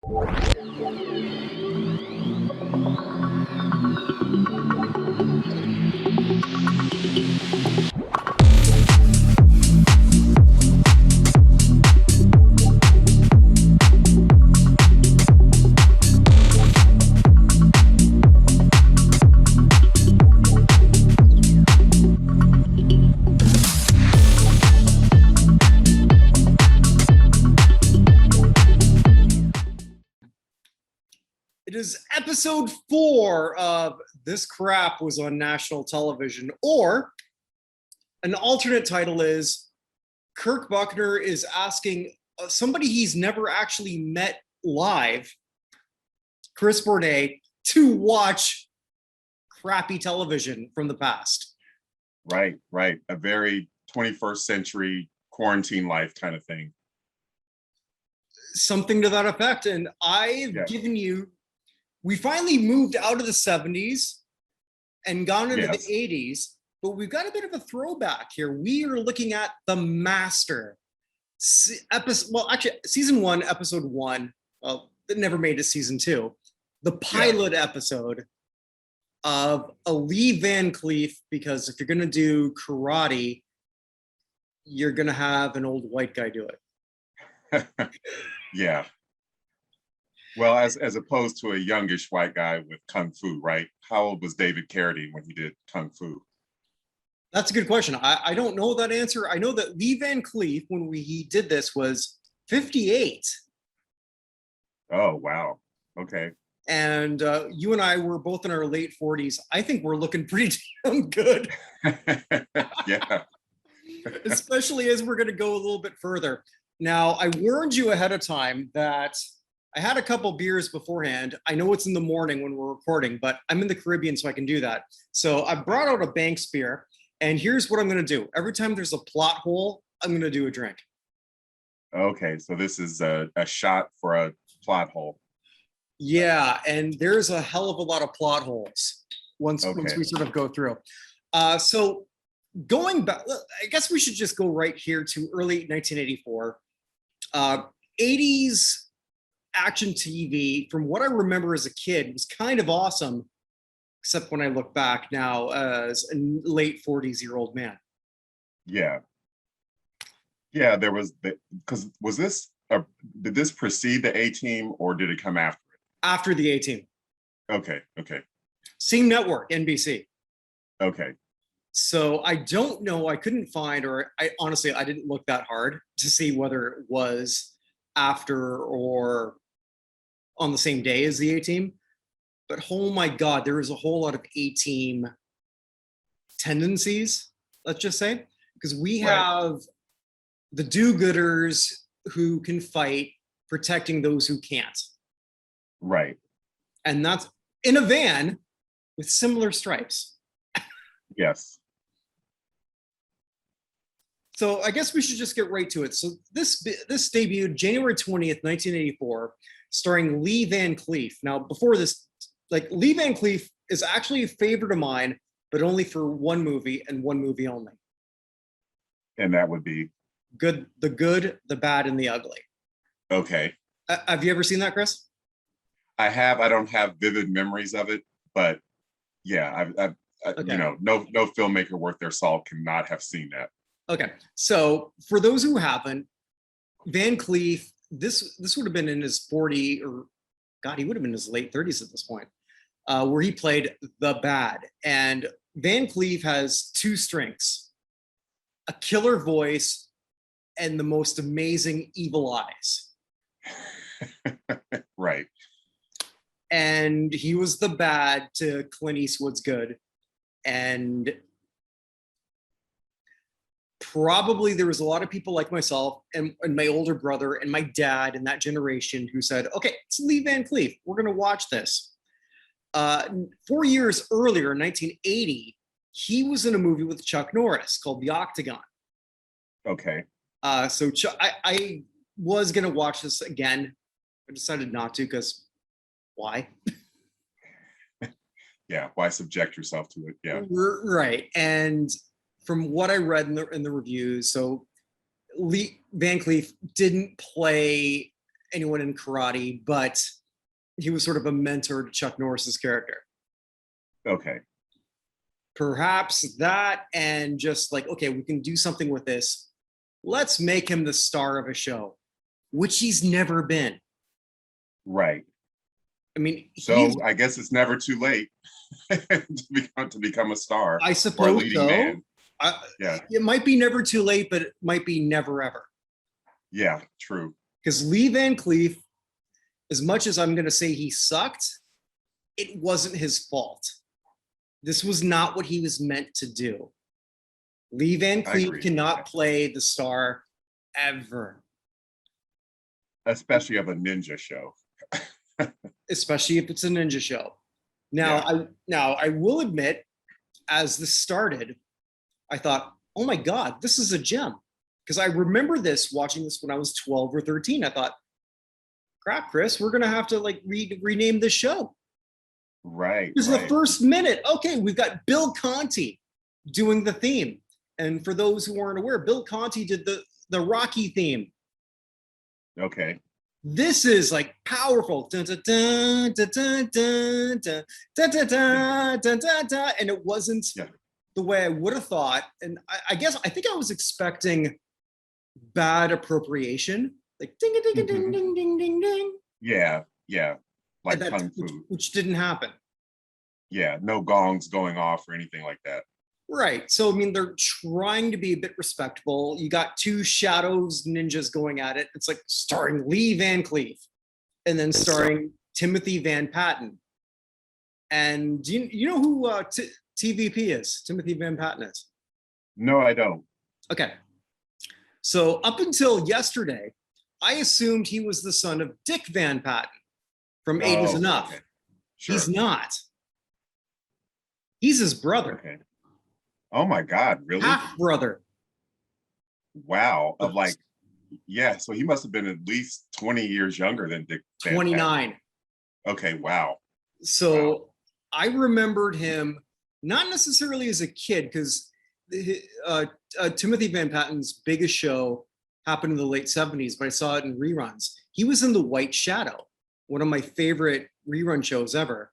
It is episode 4 of This Crap Was on National Television, or an alternate title is Kirk Buchner is asking somebody he's never actually met live, Chris Bournea, to watch crappy television from the past. Right. A very 21st century quarantine life kind of thing. Something to that effect. And I've given you, we finally moved out of the 70s and gone into the 80s, but we've got a bit of a throwback here. We are looking at The Master. Season 1, episode 1. Well, it never made it season 2. The pilot episode of a Lee Van Cleef, because if you're going to do karate, you're going to have an old white guy do it. Yeah. Well, as opposed to a youngish white guy with Kung Fu, right? How old was David Carradine when he did Kung Fu? That's a good question. I don't know that answer. I know that Lee Van Cleef, when he did this, was 58. Oh, wow. Okay. And you and I were both in our late 40s. I think we're looking pretty damn good. Yeah. Especially as we're going to go a little bit further. Now, I warned you ahead of time that I had a couple beers beforehand. I know it's in the morning when we're recording, but I'm in the Caribbean, so I can do that. So I brought out a Banks beer, and here's what I'm going to do. Every time there's a plot hole, I'm going to do a drink. Okay, so this is a shot for a plot hole. Yeah, and there's a hell of a lot of plot holes once we sort of go through. So going back, I guess we should just go right here to early 1984. 80s action TV, from what I remember as a kid, was kind of awesome, except when I look back now as a late 40s-year-old man. Yeah. Yeah, there was, because did this precede the A-Team or did it come after it? After the A-Team. Okay. Same network, NBC. Okay. So I don't know, I couldn't find, or I didn't look that hard to see whether it was after or on the same day as the A-Team. But oh my God, there is a whole lot of A-Team tendencies, let's just say, because we have the do-gooders who can fight, protecting those who can't. Right. And that's in a van with similar stripes. Yes. So I guess we should just get right to it. So this debuted January 20th, 1984, starring Lee Van Cleef. Now, before this, Lee Van Cleef is actually a favorite of mine, but only for one movie and one movie only. And that would be? The Good, the Bad, and the Ugly. Okay. Have you ever seen that, Chris? I have. I don't have vivid memories of it, but yeah, okay. No filmmaker worth their salt cannot have seen that. Okay, so for those who haven't, Van Cleef, this would have been in his 40, or God, he would have been in his late 30s at this point, where he played the bad. And Van Cleef has two strengths: a killer voice and the most amazing evil eyes. Right. And he was the bad to Clint Eastwood's good. And probably there was a lot of people like myself and my older brother and my dad in that generation who said, okay, it's Lee Van Cleef. We're going to watch this. 4 years earlier, in 1980, he was in a movie with Chuck Norris called The Octagon. Okay. So I was going to watch this again. I decided not to, because why? Yeah, why subject yourself to it? Yeah. Right. And from what I read in the reviews, so Lee Van Cleef didn't play anyone in karate, but he was sort of a mentor to Chuck Norris's character. Okay. Perhaps that, and just like, okay, we can do something with this. Let's make him the star of a show, which he's never been. Right. I mean, so I guess it's never too late to become a star. I suppose or a leading so. Man. Yeah, it might be never too late, but it might be never ever. Yeah, true. Because Lee Van Cleef, as much as I'm going to say he sucked, it wasn't his fault. This was not what he was meant to do. Lee Van Cleef cannot play the star ever. Especially of a ninja show. Especially if it's a ninja show. Now, yeah. I will admit, as this started, I thought, oh my God, this is a gem. Because I remember watching this when I was 12 or 13. I thought, crap, Chris, we're going to have to like rename this show. Right. This is the first minute. Okay, we've got Bill Conti doing the theme. And for those who aren't aware, Bill Conti did the Rocky theme. Okay. This is like powerful. Dun, dun, dun, dun, dun, dun, dun, dun, dun, dun, dun, dun, dun, and it wasn't the way I would have thought. And I think I was expecting bad appropriation, like ding a ding a ding ding ding ding ding. Yeah, yeah. Like kung fu. Which didn't happen. Yeah, no gongs going off or anything like that. Right. So, I mean, they're trying to be a bit respectable. You got two shadows ninjas going at it. It's like starring Lee Van Cleef and then starring Timothy Van Patten. And do you know who TVP is? Timothy Van Patten is? No, I don't. Okay. So up until yesterday, I assumed he was the son of Dick Van Patten from Eight Is Enough. Okay. Sure. He's not. He's his brother. Okay. Oh my God, really? Half brother. Wow. Of like, yeah, so he must have been at least 20 years younger than Dick Van 29. Patten. Okay, wow. So I remembered him not necessarily as a kid, because Timothy Van Patten's biggest show happened in the late 70s, but I saw it in reruns. He was in The White Shadow, one of my favorite rerun shows ever,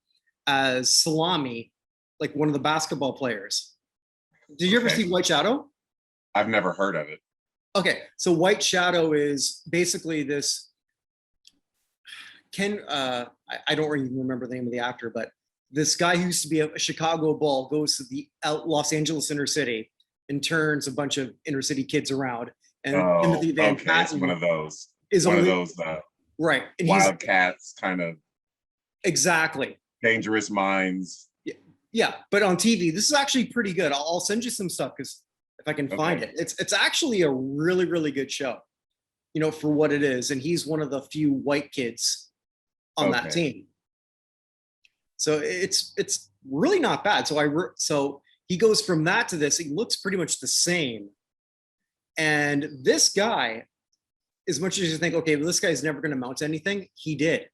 as Salami, like one of the basketball players. Did you ever see White Shadow? I've never heard of it. Okay, so White Shadow is basically this I don't even remember the name of the actor, but this guy who used to be a Chicago Bull goes to the Los Angeles inner city and turns a bunch of inner city kids around. And Timothy Van Patten it's one of those. Is one of those right. And Wildcats kind of. Exactly. Dangerous Minds. Yeah, but on TV, this is actually pretty good. I'll send you some stuff because if I can find it, it's actually a really, really good show, you know, for what it is. And he's one of the few white kids on that team. So it's really not bad. So he goes from that to this. He looks pretty much the same. And this guy, as much as you think, okay, well, this guy's never going to mount anything, he did.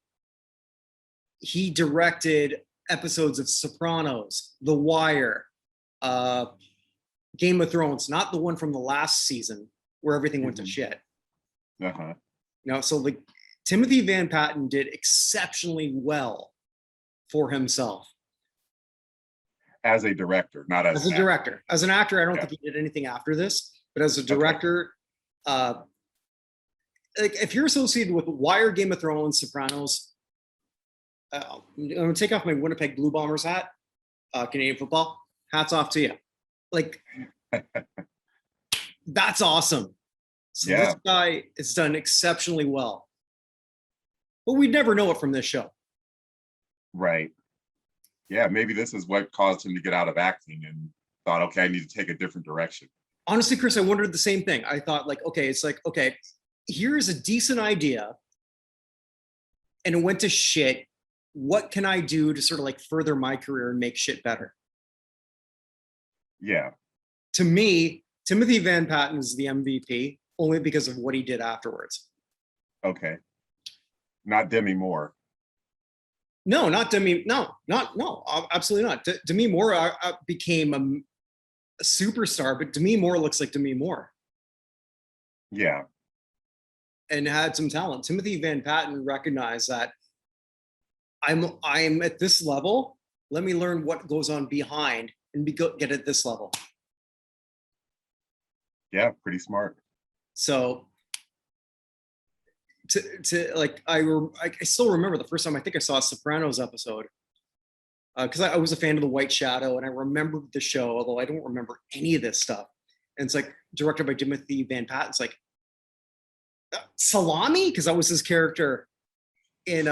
He directed episodes of Sopranos, The Wire, Game of Thrones, not the one from the last season where everything went to shit. You know, so like Timothy Van Patten did exceptionally well for himself. As a director, not as a director. As an actor, I don't think he did anything after this, but as a director, like if you're associated with Wire, Game of Thrones, Sopranos, I'm gonna take off my Winnipeg Blue Bombers hat, Canadian football. Hats off to you. Like, that's awesome. So this guy has done exceptionally well. But we'd never know it from this show. Right. Yeah, maybe this is what caused him to get out of acting and thought, okay, I need to take a different direction. Honestly, Chris, I wondered the same thing. I thought like, okay, here's a decent idea and it went to shit. What can I do to sort of like further my career and make shit better? Yeah. To me, Timothy Van Patten is the MVP only because of what he did afterwards. Okay. Not Demi Moore. No, not Demi. No, absolutely not. Demi Moore became a superstar, but Demi Moore looks like Demi Moore. Yeah. and had some talent. Timothy Van Patten recognized that I'm at this level. Let me learn what goes on behind and get at this level. Yeah, pretty smart. So to like, I still remember the first time I think I saw a Sopranos episode, because I was a fan of the White Shadow, and I remembered the show, although I don't remember any of this stuff. And it's like directed by Timothy Van Patten. It's like Salami, because that was his character in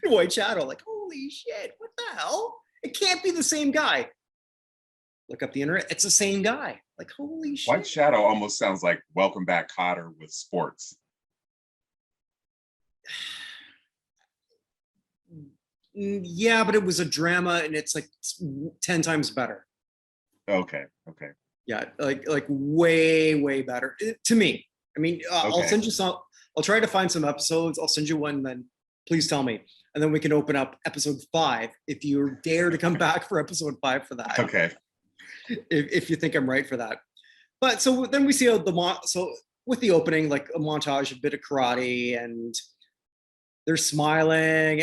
White Shadow. Like, holy shit, what the hell? It can't be the same guy. Look up the internet. It's the same guy. Like, holy shit. White Shadow almost sounds like Welcome Back, Kotter with sports. Yeah, but it was a drama, and it's like 10 times better. Okay. Yeah, like way better to me. I mean, I'll send you some. I'll try to find some episodes. I'll send you one, then please tell me, and then we can open up episode 5 if you dare to come back for episode 5 for that. Okay. If you think I'm right for that. But so then we see so with the opening, like a montage, a bit of karate, and they're smiling.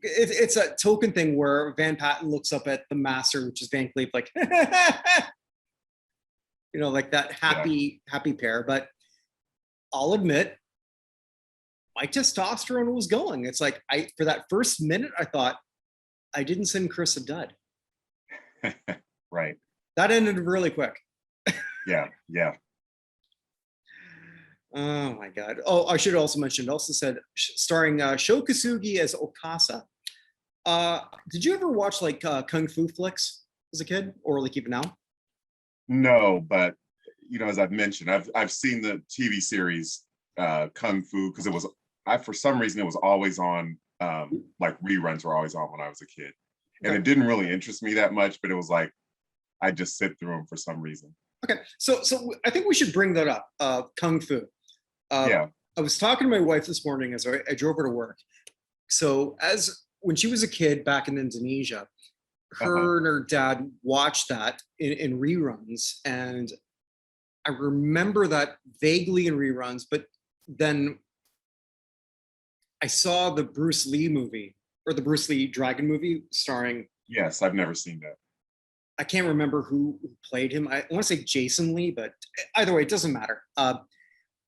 It's a token thing where Van Patten looks up at the master, which is Van Cleef, like, you know, like that happy pair. But I'll admit, my testosterone was going. It's like for that first minute, I thought I didn't send Chris a dud. Right. That ended really quick. Yeah. Oh my God. Oh, I should also mention, it also said starring Sho Kosugi as Okasa. Did you ever watch like Kung Fu flicks as a kid, or like even now? No, but you know, as I've mentioned, I've seen the TV series Kung Fu, because for some reason it was always on, like reruns were always on when I was a kid. And it didn't really interest me that much, but it was like I just sit through them for some reason. Okay, so I think we should bring that up. Kung Fu. Yeah. I was talking to my wife this morning as I drove her to work. So when she was a kid back in Indonesia, her and her dad watched that in reruns, and I remember that vaguely in reruns. But then I saw the Bruce Lee movie, or the Bruce Lee Dragon movie starring. Yes, I've never seen that. I can't remember who played him. I want to say Jason Lee, but either way, it doesn't matter.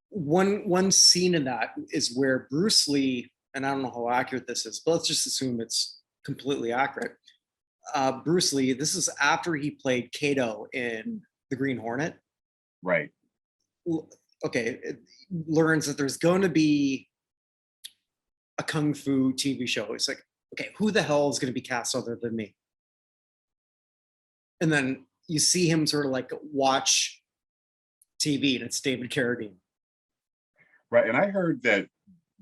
One scene in that is where Bruce Lee, and I don't know how accurate this is, but let's just assume it's completely accurate. Bruce Lee, this is after he played Kato in The Green Hornet. Right. Okay, learns that there's going to be a Kung Fu TV show. It's like, okay, who the hell is going to be cast other than me? And then you see him sort of like watch TV, and it's David Carradine. Right. And I heard that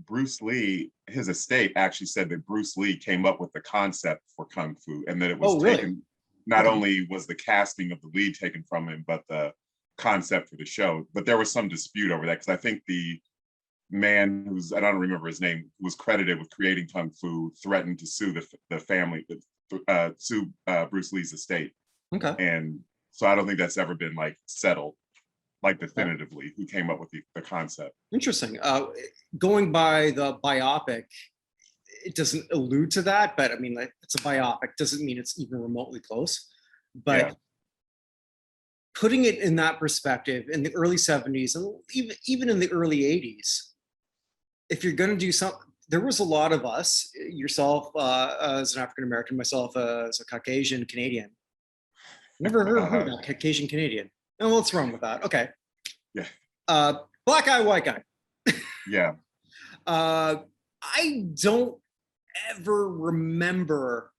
Bruce Lee, his estate actually said that Bruce Lee came up with the concept for Kung Fu, and that it was taken, not only was the casting of the lead taken from him, but the concept for the show. But there was some dispute over that, because I think the man I don't remember his name, who was credited with creating Kung Fu, threatened to sue the family, sue Bruce Lee's estate. Okay. And so I don't think that's ever been like settled, like definitively, who came up with the concept. Interesting. Going by the biopic, it doesn't allude to that, but I mean, like, it's a biopic, doesn't mean it's even remotely close. But putting it in that perspective, in the early 70s, and even in the early 80s, if you're going to do something, there was a lot of us, yourself as an African American, myself as a Caucasian Canadian. Never heard of that, Caucasian Canadian. No, what's wrong with that? Okay. Yeah. Black guy, white guy. Yeah. I don't ever remember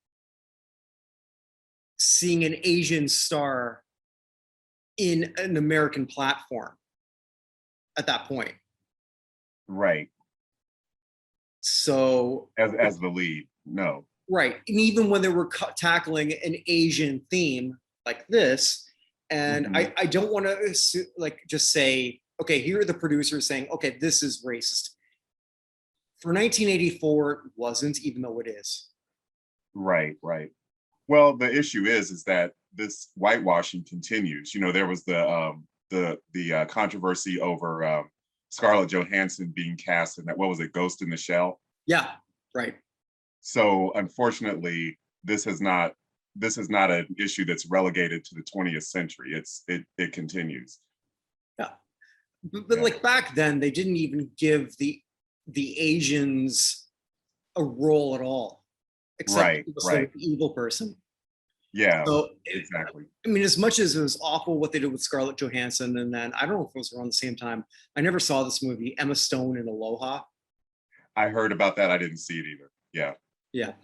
seeing an Asian star in an American platform at that point. Right. So as the lead, no. Right. And even when they were tackling an Asian theme like this, and I don't want to like just say, okay, here are the producers saying, okay, this is racist. For 1984, it wasn't, even though it is. Right. Well, the issue is that this whitewashing continues. You know, there was the controversy over Scarlett Johansson being cast in that, what was it, Ghost in the Shell? Yeah, right. So unfortunately, this is not an issue that's relegated to the 20th century. It continues. Yeah. But Yeah. like back then, they didn't even give the Asians a role at all, except Right, it was sort right. of the evil person. Yeah, So, exactly. I mean, as much as it was awful what they did with Scarlett Johansson, and then I don't know if it was around the same time. I never saw this movie, Emma Stone in Aloha. I heard about that. I didn't see it either. Yeah. Yeah.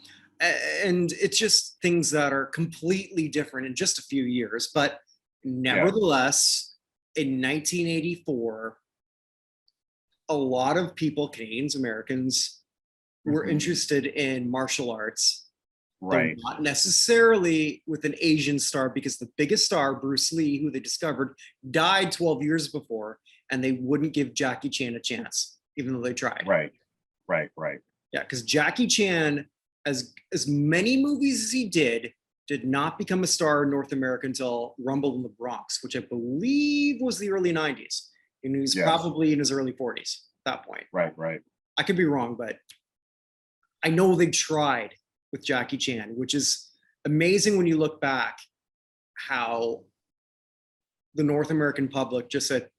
And it's just things that are completely different in just a few years. But Yeah. nevertheless, in 1984, a lot of people, Canadians, Americans, were Mhm. interested in martial arts, though Right. not necessarily with an Asian star, because the biggest star, Bruce Lee, who they discovered, died 12 years before, and they wouldn't give Jackie Chan a chance, even though they tried. Right. Right. Right. Yeah, because Jackie Chan, as many movies as he did not become a star in North America until Rumble in the Bronx, which I believe was the early 90s. And he was Yes. probably in his early 40s at that point. Right. Right. I could be wrong, but I know they tried with Jackie Chan, which is amazing when you look back how the North American public just said,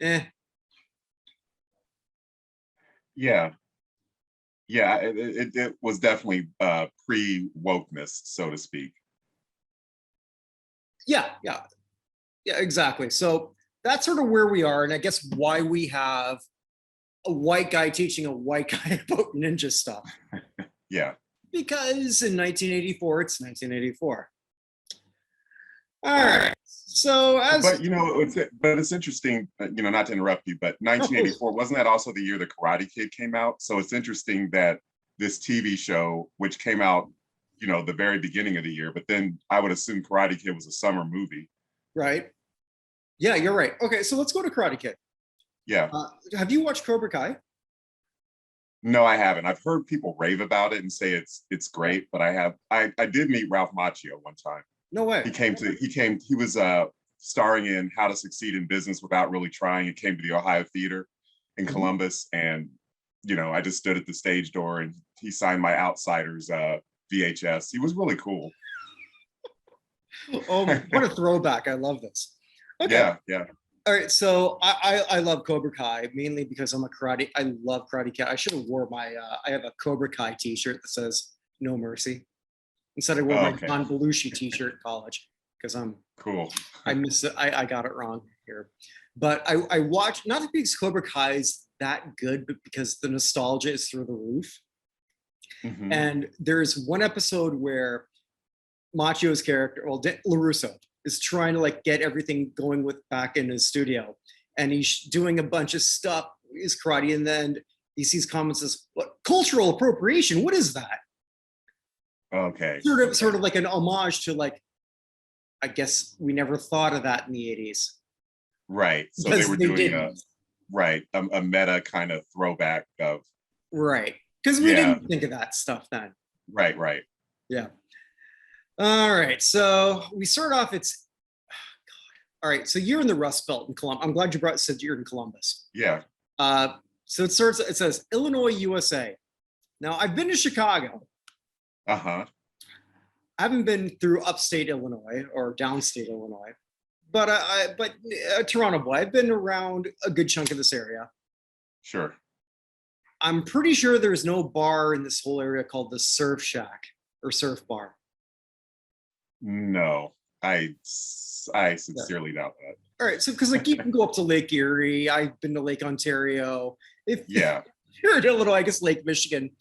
Yeah. Yeah. It was definitely pre-wokeness, so to speak. yeah, exactly. So that's sort of where we are. And I guess why we have a white guy teaching a white guy about ninja stuff. Yeah. Because in 1984, it's 1984. All right. So But it's interesting, not to interrupt you, but 1984, wasn't that also the year the Karate Kid came out? So it's interesting that this TV show, which came out, the very beginning of the year, but then I would assume Karate Kid was a summer movie. Right. Yeah, you're right. Okay, so let's go to Karate Kid. Yeah. Have you watched Cobra Kai? No, I haven't. I've heard people rave about it and say it's great, but I did meet Ralph Macchio one time. No way. He was starring in How to Succeed in Business Without Really Trying. It came to the Ohio Theater in Columbus, and I just stood at the stage door and he signed my Outsiders VHS. He was really cool. Oh, what a throwback. I love this. Okay. Yeah. All right, so I love Cobra Kai mainly because I love Karate Kid. I should have wore my I have a Cobra Kai t-shirt that says No Mercy. Instead I wore my John Belushi t-shirt in college because I'm cool. I missed it. I got it wrong here. But I watched, not because Cobra Kai is that good, but because the nostalgia is through the roof. Mm-hmm. And there's one episode where Machio's character, LaRusso, is trying to get everything going with back in his studio, and he's doing a bunch of stuff, his karate, and then he sees comments as, "What cultural appropriation? What is that?" Okay. Sort of like an homage to I guess we never thought of that in the 80s. Right. So they were doing a meta kind of throwback of. Right. Because we didn't think of that stuff then. Right. Yeah. All right. So we start off, all right. So you're in the Rust Belt in Columbus. I'm glad you said you're in Columbus. Yeah. So it says Illinois, USA. Now I've been to Chicago. Uh-huh. I haven't been through upstate Illinois or downstate Illinois, but Toronto boy, I've been around a good chunk of this area. Sure. I'm pretty sure there's no bar in this whole area called the Surf Shack or Surf Bar. No, I sincerely doubt that. All right, so because you can go up to Lake Erie. I've been to Lake Ontario. If Yeah. you're in Illinois, I guess Lake Michigan.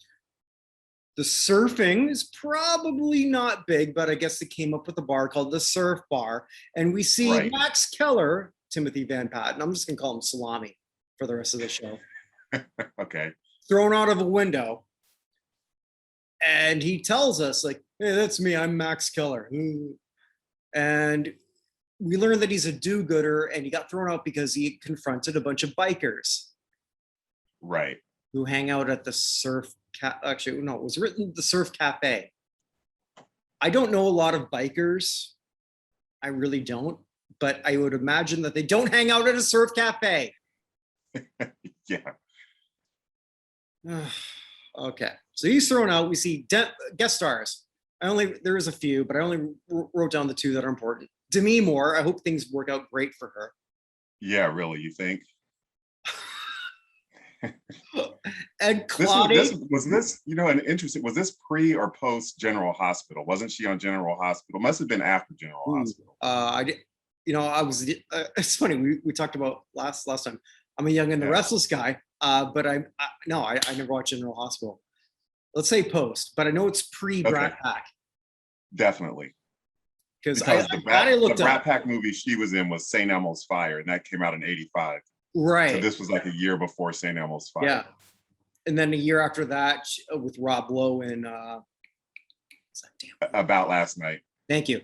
The surfing is probably not big, but I guess they came up with a bar called the Surf Bar. And we see Max Keller, Timothy Van Patten, I'm just going to call him Salami for the rest of the show. Okay. Thrown out of a window. And he tells us, hey, that's me. I'm Max Keller. And we learn that he's a do-gooder, and he got thrown out because he confronted a bunch of bikers. Right. Who hang out at the actually, no, it was written the Surf Cafe. I don't know a lot of bikers. I really don't. But I would imagine that they don't hang out at a surf cafe. Yeah. Okay, so he's thrown out. We see guest stars. There is a few, but I only wrote down the two that are important. Demi Moore. I hope things work out great for her. Yeah, really, you think? And Claudia. An interesting, was this pre or post General Hospital? Wasn't she on General Hospital? Must have been after General Hospital. I did, I was, it's funny. We talked about last time. I'm a Young and the Restless guy, but I never watched General Hospital. Let's say post, but I know it's pre Brat Pack. Definitely. Because the Brat Pack movie she was in was St. Elmo's Fire, and that came out in '85. Right. So this was like a year before St. Elmo's Fire. Yeah. And then a year after that, with Rob Lowe and About Last Night. Thank you.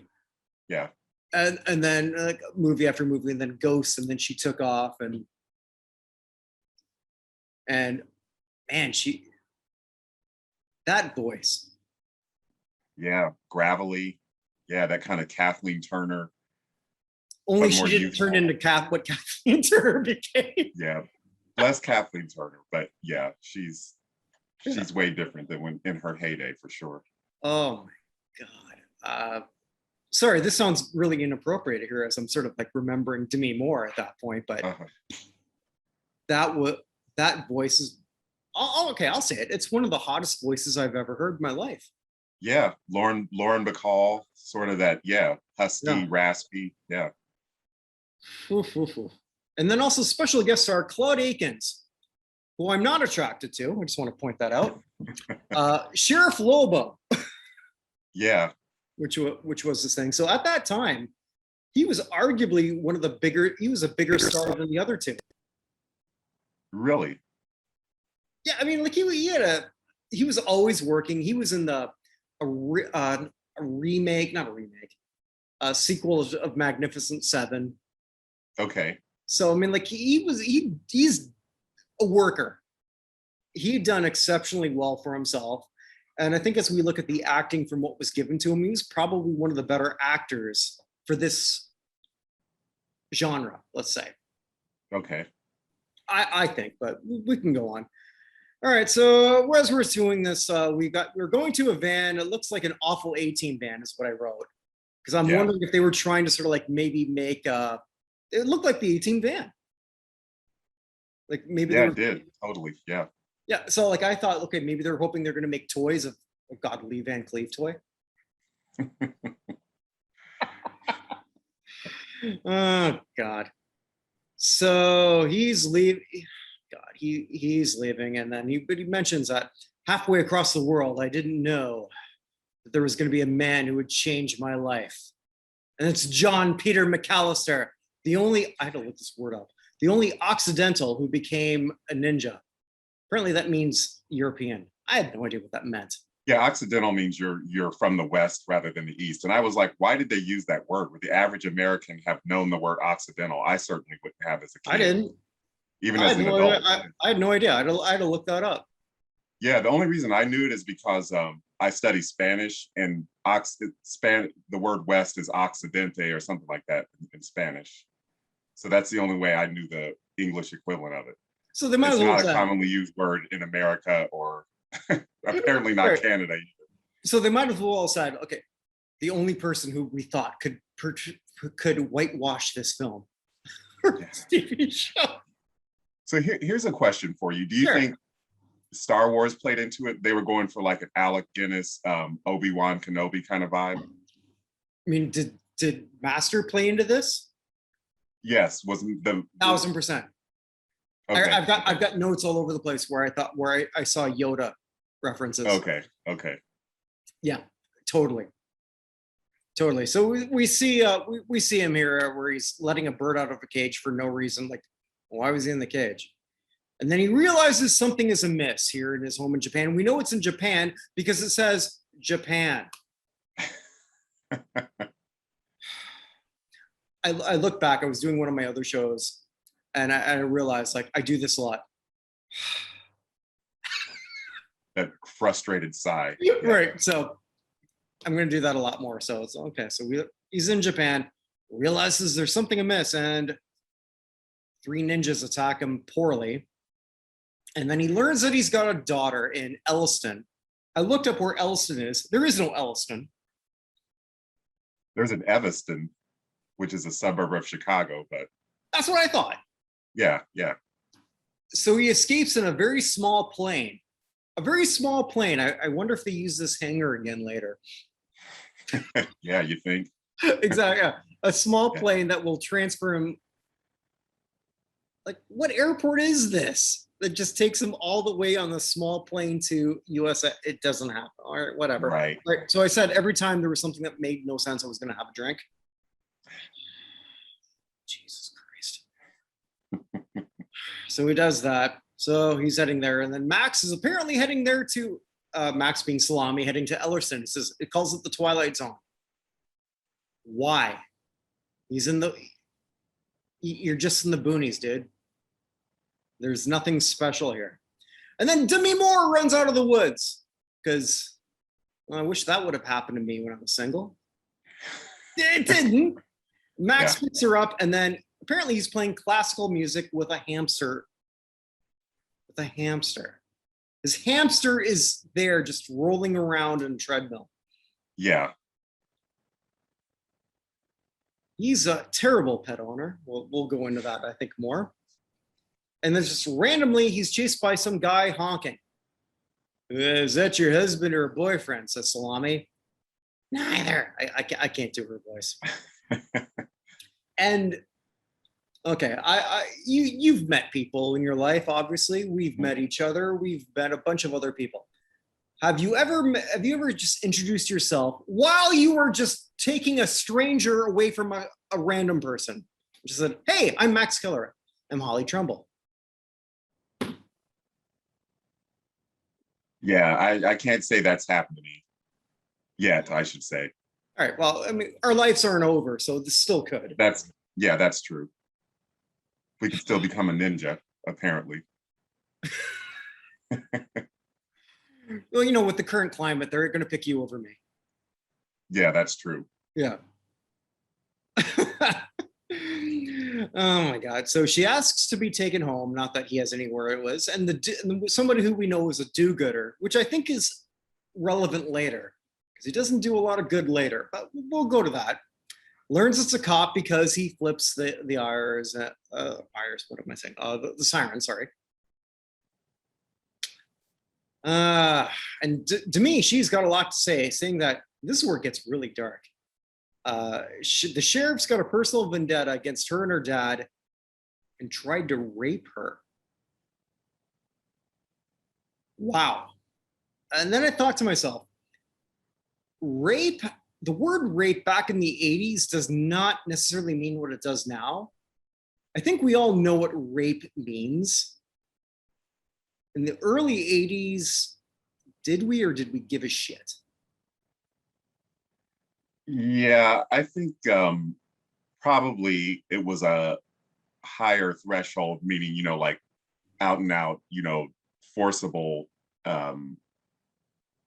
Yeah. And then movie after movie, and then Ghosts, and then she took off, and man, that voice. Yeah, gravelly. Yeah, that kind of Kathleen Turner. Only she didn't turn into what Kathleen Turner became. Yeah, less Kathleen Turner, but yeah, she's way different than when in her heyday for sure. Oh my God. Sorry, this sounds really inappropriate here as I'm sort of like remembering Demi Moore at that point, but that voice is okay. I'll say it. It's one of the hottest voices I've ever heard in my life. Yeah, Lauren Bacall, sort of that. Yeah, husky, raspy. Yeah. And then also special guest star Claude Akins, who I'm not attracted to. I just want to point that out. Sheriff Lobo. Yeah. Which was this thing. So at that time, he was arguably one of the bigger. He was a bigger star than the other two. Really? Yeah, I mean, like he was always working. He was in a sequel of Magnificent Seven. Okay. So I mean, like he's a worker. He'd done exceptionally well for himself. And I think as we look at the acting from what was given to him, he was probably one of the better actors for this genre, let's say. Okay. I think, but we can go on. All right, so as we're doing this, we're going to a van. It looks like an awful A-Team van is what I wrote. Because I'm wondering if they were trying to sort of like maybe make it looked like the A-Team van. Like maybe it did. Totally. Yeah. Yeah, so like I thought, okay, maybe they're hoping they're going to make toys of Lee Van Cleef toy. Oh God! So he's leaving. God, he's leaving, and then he mentions that halfway across the world, I didn't know that there was going to be a man who would change my life, and it's John Peter McAllister, I had to look this word up. The only Occidental who became a ninja. Apparently that means European. I had no idea what that meant. Yeah, Occidental means you're from the West rather than the East. And I was like, why did they use that word? Would the average American have known the word Occidental? I certainly wouldn't have as a kid. I didn't. Even as an adult. I had no idea. I had to look that up. Yeah, the only reason I knew it is because I study Spanish, and the word West is Occidente or something like that in Spanish. So that's the only way I knew the English equivalent of it. So they might it's not a commonly used word in America or apparently not Canada either. So they might as well said, okay, the only person who we thought could whitewash this film or TV show. So here's a question for you. Do you think Star Wars played into it? They were going for like an Alec Guinness, Obi-Wan Kenobi kind of vibe. I mean, did Master play into this? Yes, wasn't the 1000%. Okay. I've got notes all over the place where I saw Yoda references. Okay. Yeah, totally. So we see him here where he's letting a bird out of a cage for no reason. Like, why was he in the cage? And then he realizes something is amiss here in his home in Japan. We know it's in Japan because it says Japan. I look back, I was doing one of my other shows, and I realized, like, I do this a lot. That frustrated sigh. Right. So I'm going to do that a lot more. So it's okay. So he's in Japan, realizes there's something amiss, and three ninjas attack him poorly. And then he learns that he's got a daughter in Elliston. I looked up where Elliston is. There is no Elliston. There's an Evanston, which is a suburb of Chicago, but that's what I thought. Yeah. So he escapes in a very small plane. A very small plane. I wonder if they use this hangar again later. Yeah, you think? Exactly. Yeah. A small plane that will transfer him. Like, what airport is this that just takes him all the way on the small plane to USA? It doesn't happen. All right, whatever. Right. So I said every time there was something that made no sense, I was going to have a drink. Jesus Christ. So he does that. So he's heading there. And then Max is apparently heading there to, Max being Salami, heading to Ellerston. It calls it the Twilight Zone. Why? You're just in the boonies, dude. There's nothing special here. And then Demi Moore runs out of the woods because I wish that would have happened to me when I was single. It didn't. Max picks her up, and then apparently he's playing classical music with a hamster. His hamster is there just rolling around in a treadmill. Yeah. He's a terrible pet owner. We'll go into that, I think, more. And then just randomly, he's chased by some guy honking. Is that your husband or boyfriend? Says Salami. Neither. I can't do her voice. And okay, you've met people in your life. Obviously, we've met each other. We've met a bunch of other people. Have you ever just introduced yourself while you were just taking a stranger away from a random person? Just said, "Hey, I'm Max Killer. I'm Holly Trumbull." Yeah, I can't say that's happened to me yet, I should say. All right. Well, I mean, our lives aren't over, so this still could. That's true. We can still become a ninja, apparently. Well, with the current climate, they're going to pick you over me. Yeah, that's true. Yeah. Oh my God. So she asks to be taken home, not that he has anywhere it was. And somebody who we know is a do-gooder, which I think is relevant later because he doesn't do a lot of good later, but we'll go to that. Learns it's a cop because he flips the IRS, what am I saying? The siren, sorry. And to me, she's got a lot to say, saying that this is where it gets really dark. The sheriff's got a personal vendetta against her and her dad and tried to rape her. Wow. And then I thought to myself, the word rape back in the 80s does not necessarily mean what it does now. I think we all know what rape means. In the early 80s, did we give a shit? Yeah, I think probably it was a higher threshold, meaning, like out and out, forcible, I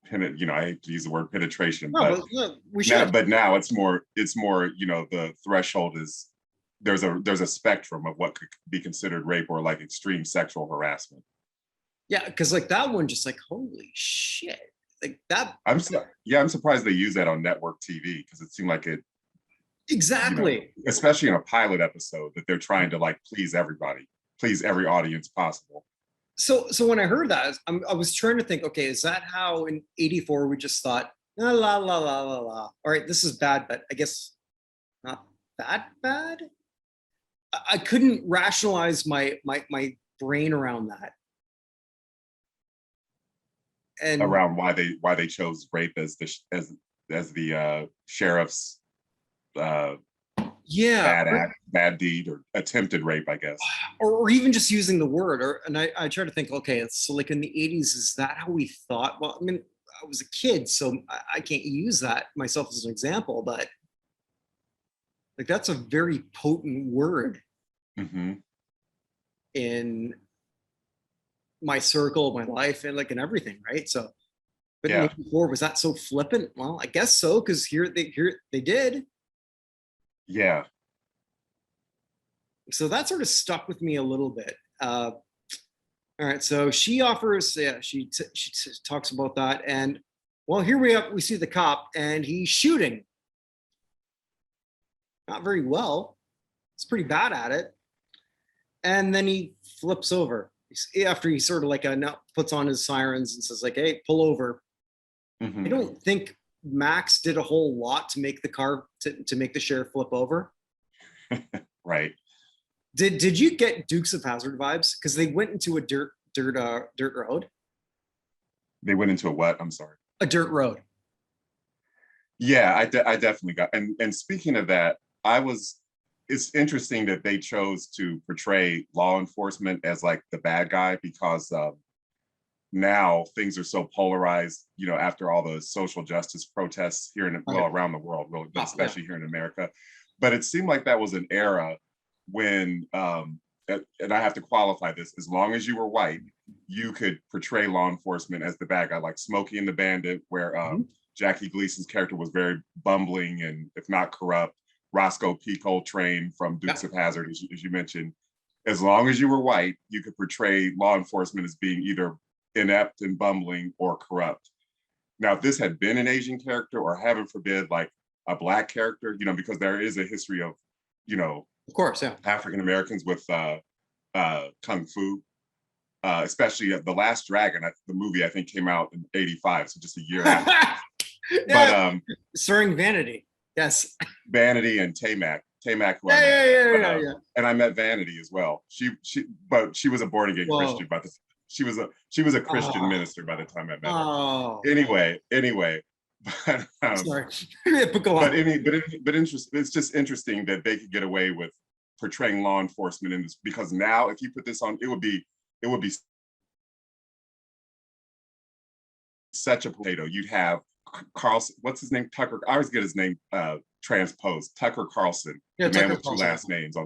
hate to use the word penetration, but now it's more, the threshold is there's a spectrum of what could be considered rape or like extreme sexual harassment. Yeah, because like that one, just like, holy shit. Like that. I'm surprised they use that on network TV because it seemed like it. Exactly. Especially in a pilot episode that they're trying to like please everybody, please every audience possible. So when I heard that, I was trying to think, okay, is that how in '84 we just thought, la la la la la la. All right, this is bad, but I guess not that bad. I couldn't rationalize my brain around that. And around why they chose rape as the sheriff's bad deed or attempted rape, I guess, or even just using the word. And I try to think, okay, so like in the 80s, is that how we thought? Well, I mean, I was a kid, so I can't use that myself as an example, but like that's a very potent word in my circle, my life, and like in everything, right? So, but yeah. Before, was that so flippant? Well, I guess so, because here they did. Yeah. So that sort of stuck with me a little bit. All right, so she offers, yeah, talks about that, and well, here we see the cop, and he's shooting, not very well. He's pretty bad at it, and then he flips over after he sort of like puts on his sirens and says like, "Hey, pull over." I don't think Max did a whole lot to make the car to make the sheriff flip over. Right. Did you get Dukes of Hazzard vibes? Because they went into a dirt road. They went into a what? I'm sorry. A dirt road. Yeah, I definitely got. And speaking of that, it's interesting that they chose to portray law enforcement as like the bad guy, because now things are so polarized, after all the social justice protests here around the world, really, but especially here in America. But it seemed like that was an era when, and I have to qualify this, as long as you were white, you could portray law enforcement as the bad guy, like Smokey and the Bandit, where Jackie Gleason's character was very bumbling and, if not corrupt. Roscoe P. Coltrane from Dukes of Hazzard, as you mentioned. As long as you were white, you could portray law enforcement as being either inept and bumbling or corrupt. Now, if this had been an Asian character, or heaven forbid, like a Black character, because there is a history of, of course, yeah, African Americans with kung fu, especially The Last Dragon. The movie, I think, came out in '85, so just a year after. Yeah, but starring Vanity, yes, Vanity and Tamak, who yeah. And I met Vanity as well. But she was a born again Christian. But she was a Christian minister by the time I met her. Anyway. But, sorry. It's just interesting that they could get away with portraying law enforcement in this, because now if you put this on, it would be such a potato. You'd have Carlson, what's his name? Tucker. I always get his name transposed. Tucker Carlson, the man with two last names.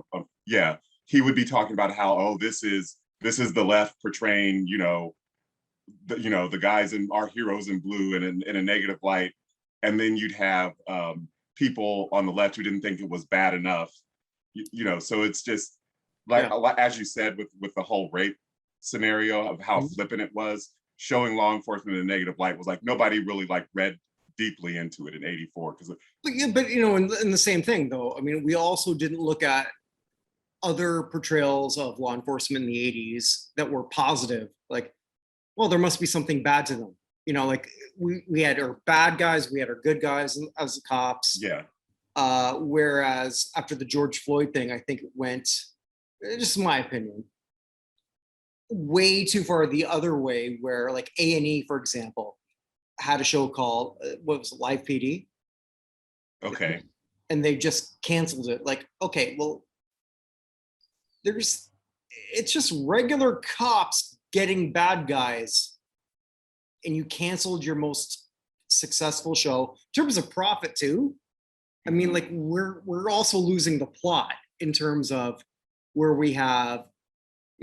Yeah, he would be talking about how, this is the left portraying, the guys in our heroes in blue and in a negative light, and then you'd have people on the left who didn't think it was bad enough, So it's just like, as you said, with the whole rape scenario of how flippant it was. Showing law enforcement in a negative light was like, nobody really read deeply into it in '84. But in the same thing though, I mean, we also didn't look at other portrayals of law enforcement in the '80s that were positive. Like, well, there must be something bad to them. Like we had our bad guys, we had our good guys as the cops. Yeah. Whereas after the George Floyd thing, I think it went, just my opinion, way too far the other way, where like A&E, for example, had a show called what was it, Live PD. Okay. And they just canceled it. Like, okay, well, it's just regular cops getting bad guys, and you canceled your most successful show in terms of profit too. I mean, like we're also losing the plot in terms of where we have,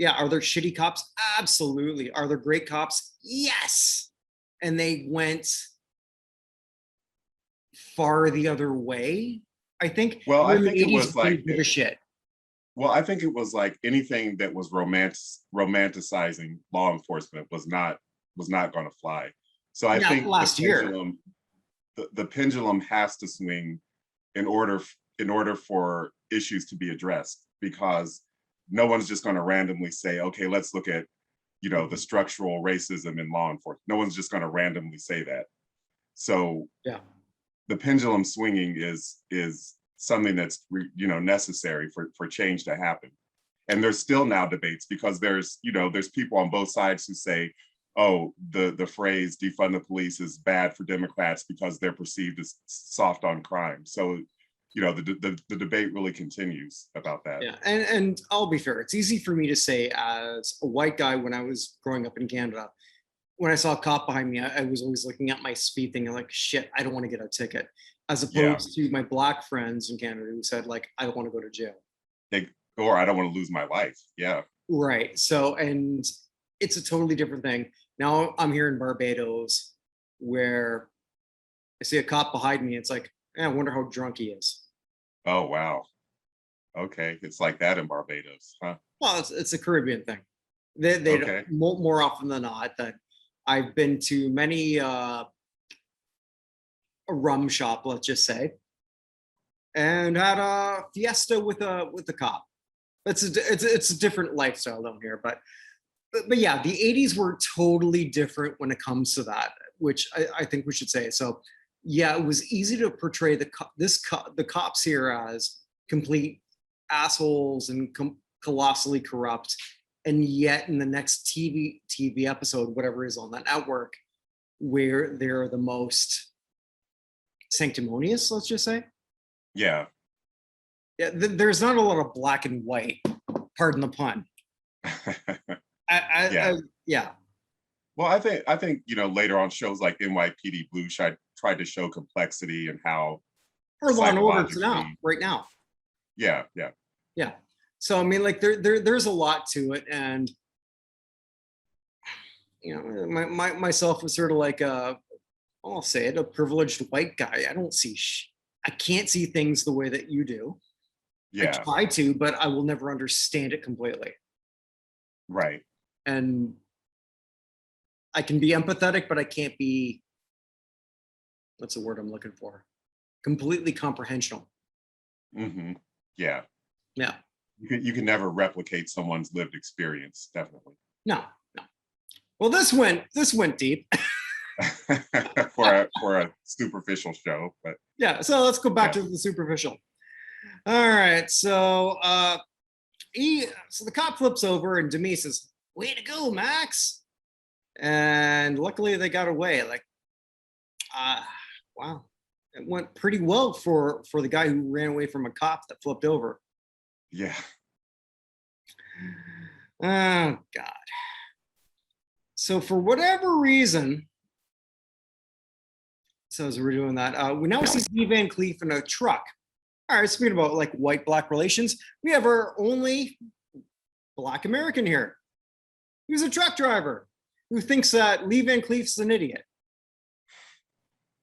are there shitty cops? Absolutely. Are there great cops? Yes. And they went far the other way, I think. Well, I think it was like shit. Well, I think it was like anything that was romanticizing law enforcement was not going to fly. So I think last year, the pendulum has to swing in order for issues to be addressed, because no one's just going to randomly say, okay, let's look at, the structural racism in law enforcement. No one's just going to randomly say that. So the pendulum swinging is something that's, necessary for change to happen. And there's still now debates, because there's people on both sides who say, oh, the phrase defund the police is bad for Democrats because they're perceived as soft on crime. So the debate really continues about that. Yeah, and I'll be fair. It's easy for me to say as a white guy when I was growing up in Canada. When I saw a cop behind me, I was always looking at my speed thinking like, shit, I don't want to get a ticket. As opposed to my Black friends in Canada who said like, I don't want to go to jail. Or I don't want to lose my life. Yeah. Right. So, and it's a totally different thing. Now I'm here in Barbados where I see a cop behind me. It's like, I wonder how drunk he is. Oh, wow. Okay, it's like that in Barbados, huh? Well, it's a Caribbean thing. They Okay. more often than not that I've been to many a rum shop, let's just say, and had a fiesta with a cop. It's a different lifestyle down here, but yeah, the 80s were totally different when it comes to that, which I think we should say. So yeah, it was easy to portray the cops here as complete assholes and colossally corrupt, and yet in the next TV episode, whatever is on that network, where they're the most sanctimonious, let's just say. Yeah. Yeah, there's not a lot of black and white. Pardon the pun. Yeah. Yeah. Well, I think later on shows like NYPD Blue tried to show complexity and how Or Law and Order now, psychologically. right now. Yeah. Yeah. So I mean, like there's a lot to it, and myself was sort of like I'll say it, a privileged white guy. I don't see I can't see things the way that you do. I Yeah. try to, but I will never understand it completely. Right. And I can be empathetic, but I can't be, what's the word I'm looking for? Completely comprehensional. Mm-hmm. Yeah. Yeah. You can never replicate someone's lived experience, definitely. No. Well, this went deep. for a superficial show, but yeah. So let's go back to the superficial. All right. So so the cop flips over and Demi says, "Way to go, Max!" And luckily they got away. Like, wow, it went pretty well for the guy who ran away from a cop that flipped over. Yeah. Oh God. So for whatever reason, so as we're doing that, we now see Steve Van Cleef in a truck. All right, speaking about like white-black relations, we have our only Black American here. He's a truck driver who thinks that Lee Van Cleef's an idiot,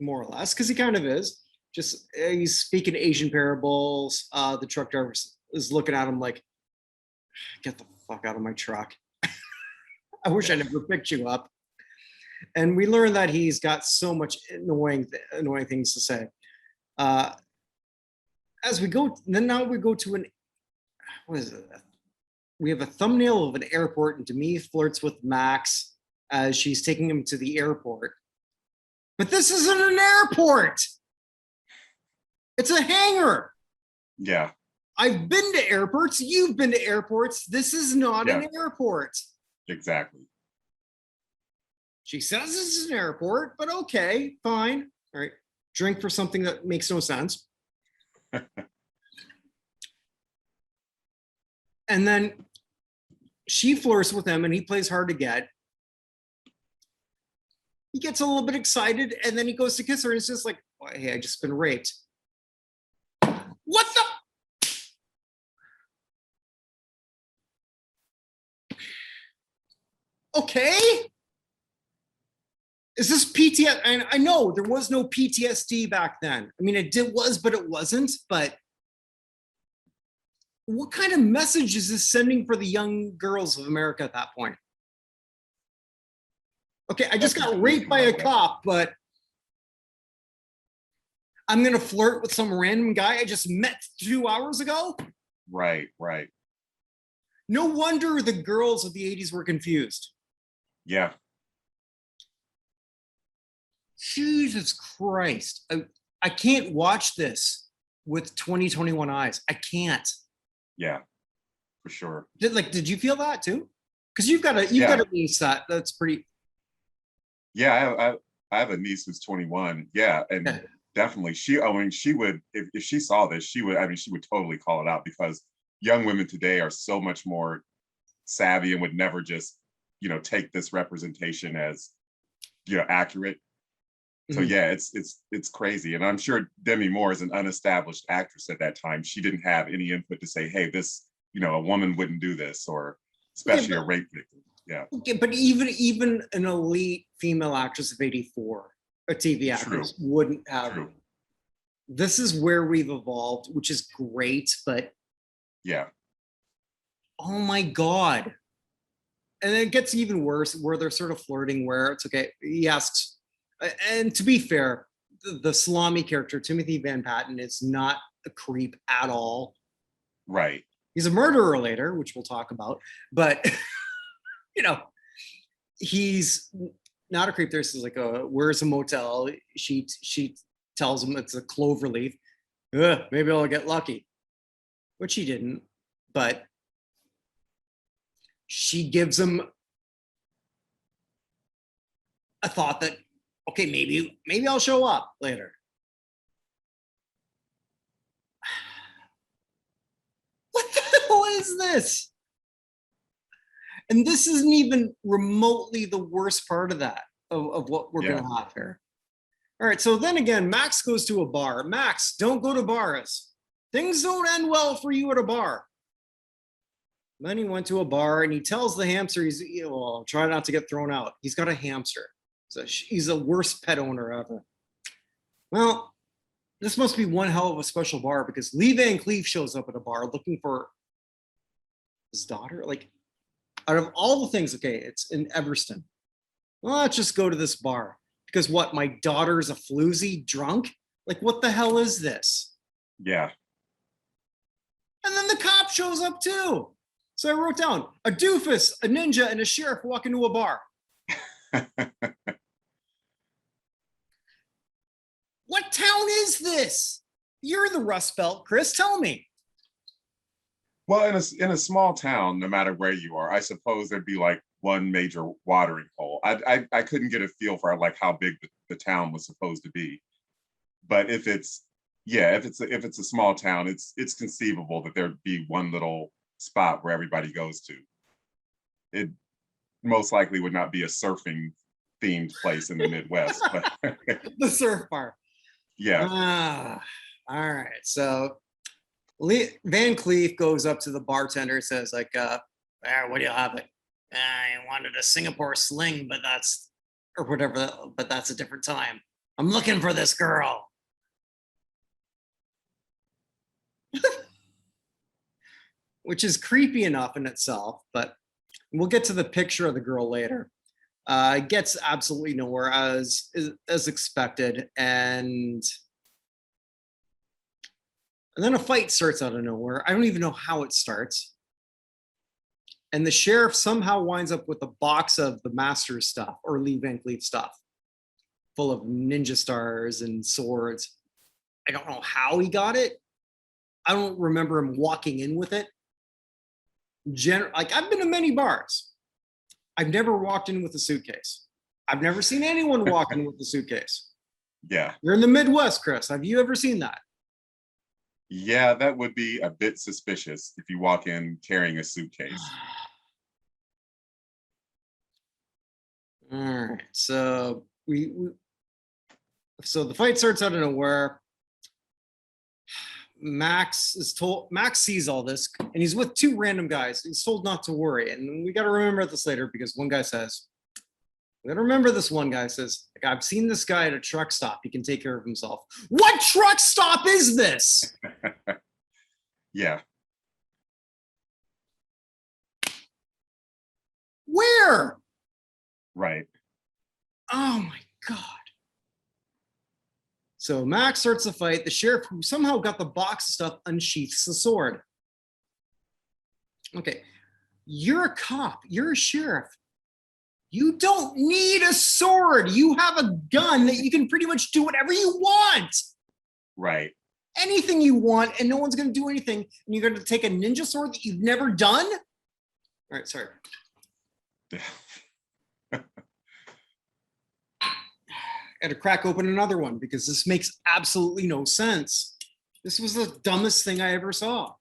more or less, because he kind of is. Just he's speaking Asian parables. The truck driver is looking at him like, "Get the fuck out of my truck." I wish I never picked you up. And we learn that he's got so much annoying things to say. As we go, then now we go to what is it? We have a thumbnail of an airport, and Demi flirts with Max as she's taking him to the airport. But this isn't an airport. It's a hangar. Yeah. I've been to airports. You've been to airports. This is not an airport. Exactly. She says this is an airport, but okay, fine. All right. Drink for something that makes no sense. And then she flirts with him and he plays hard to get. He gets a little bit excited and then he goes to kiss her and it's just like, oh, hey, I just been raped. What the? Okay. Is this PTSD? And I know there was no PTSD back then. I mean, but it wasn't. But what kind of message is this sending for the young girls of America at that point? Okay, I just got raped by a cop, but I'm going to flirt with some random guy I just met 2 hours ago? Right. No wonder the girls of the 80s were confused. Yeah. Jesus Christ. I can't watch this with 2021 eyes. I can't. Yeah, for sure. Did you feel that too? Because you've got a niece that's pretty. Yeah, I have a niece who's 21. Yeah, and definitely she would, if she saw this, she would totally call it out, because young women today are so much more savvy and would never just, take this representation as, accurate. So yeah, it's crazy. And I'm sure Demi Moore is an unestablished actress at that time. She didn't have any input to say, hey, this, a woman wouldn't do this, or especially a rape victim. Yeah. Okay, but even an elite female actress of 84, a TV actress, wouldn't have. True. This is where we've evolved, which is great, but Yeah. Oh my God. And it gets even worse where they're sort of flirting where it's okay. He asks, and to be fair, the salami character, Timothy Van Patten, is not a creep at all. Right. He's a murderer later, which we'll talk about, but you know, he's not a creep. There's like where's a motel? She tells him it's a Cloverleaf. Maybe I'll get lucky, which he didn't, but she gives him a thought that, okay, maybe I'll show up later. What the hell is this? And this isn't even remotely the worst part of that, of what we're going to have here. All right, so then again, Max goes to a bar. Max, don't go to bars. Things don't end well for you at a bar. Then he went to a bar and he tells the hamster, well, try not to get thrown out. He's got a hamster. So he's the worst pet owner ever. Well, this must be one hell of a special bar because Lee Van Cleef shows up at a bar looking for his daughter. Like, out of all the things, okay, it's in Everston. Well, let's just go to this bar because what? My daughter's a floozy drunk? Like, what the hell is this? Yeah. And then the cop shows up too. So I wrote down a doofus, a ninja, and a sheriff walk into a bar. What town is this? You're the Rust Belt, Chris. Tell me. Well, in a small town, no matter where you are, I suppose there'd be like one major watering hole. I couldn't get a feel for like how big the town was supposed to be. But if it's a small town, it's conceivable that there'd be one little spot where everybody goes to. It most likely would not be a surfing themed place in the Midwest, but the surf bar. Yeah. All right. So Van Cleef goes up to the bartender, says like, what do you have it? I wanted a Singapore sling, but that's a different time. I'm looking for this girl. Which is creepy enough in itself, but we'll get to the picture of the girl later. It gets absolutely nowhere as expected, and then a fight starts out of nowhere. I don't even know how it starts. And the sheriff somehow winds up with a box of the master's stuff, or Lee Van Cleef stuff, full of ninja stars and swords. I don't know how he got it. I don't remember him walking in with it. Like, I've been to many bars. I've never walked in with a suitcase. I've never seen anyone walk in with a suitcase. Yeah. You're in the Midwest, Chris. Have you ever seen that? Yeah, that would be a bit suspicious if you walk in carrying a suitcase. All right. So so the fight starts out of nowhere. Max sees all this and he's with two random guys. He's told not to worry. And we got to remember this later because one guy says, I've seen this guy at a truck stop. He can take care of himself. What truck stop is this? Yeah. Where? Right. Oh my God. So Max starts the fight. The sheriff, who somehow got the box of stuff, unsheaths the sword. Okay, you're a cop. You're a sheriff. You don't need a sword. You have a gun that you can pretty much do whatever you want. Right. Anything you want, and no one's going to do anything. And you're going to take a ninja sword that you've never done? All right, sorry. I had to crack open another one because this makes absolutely no sense. This was the dumbest thing I ever saw.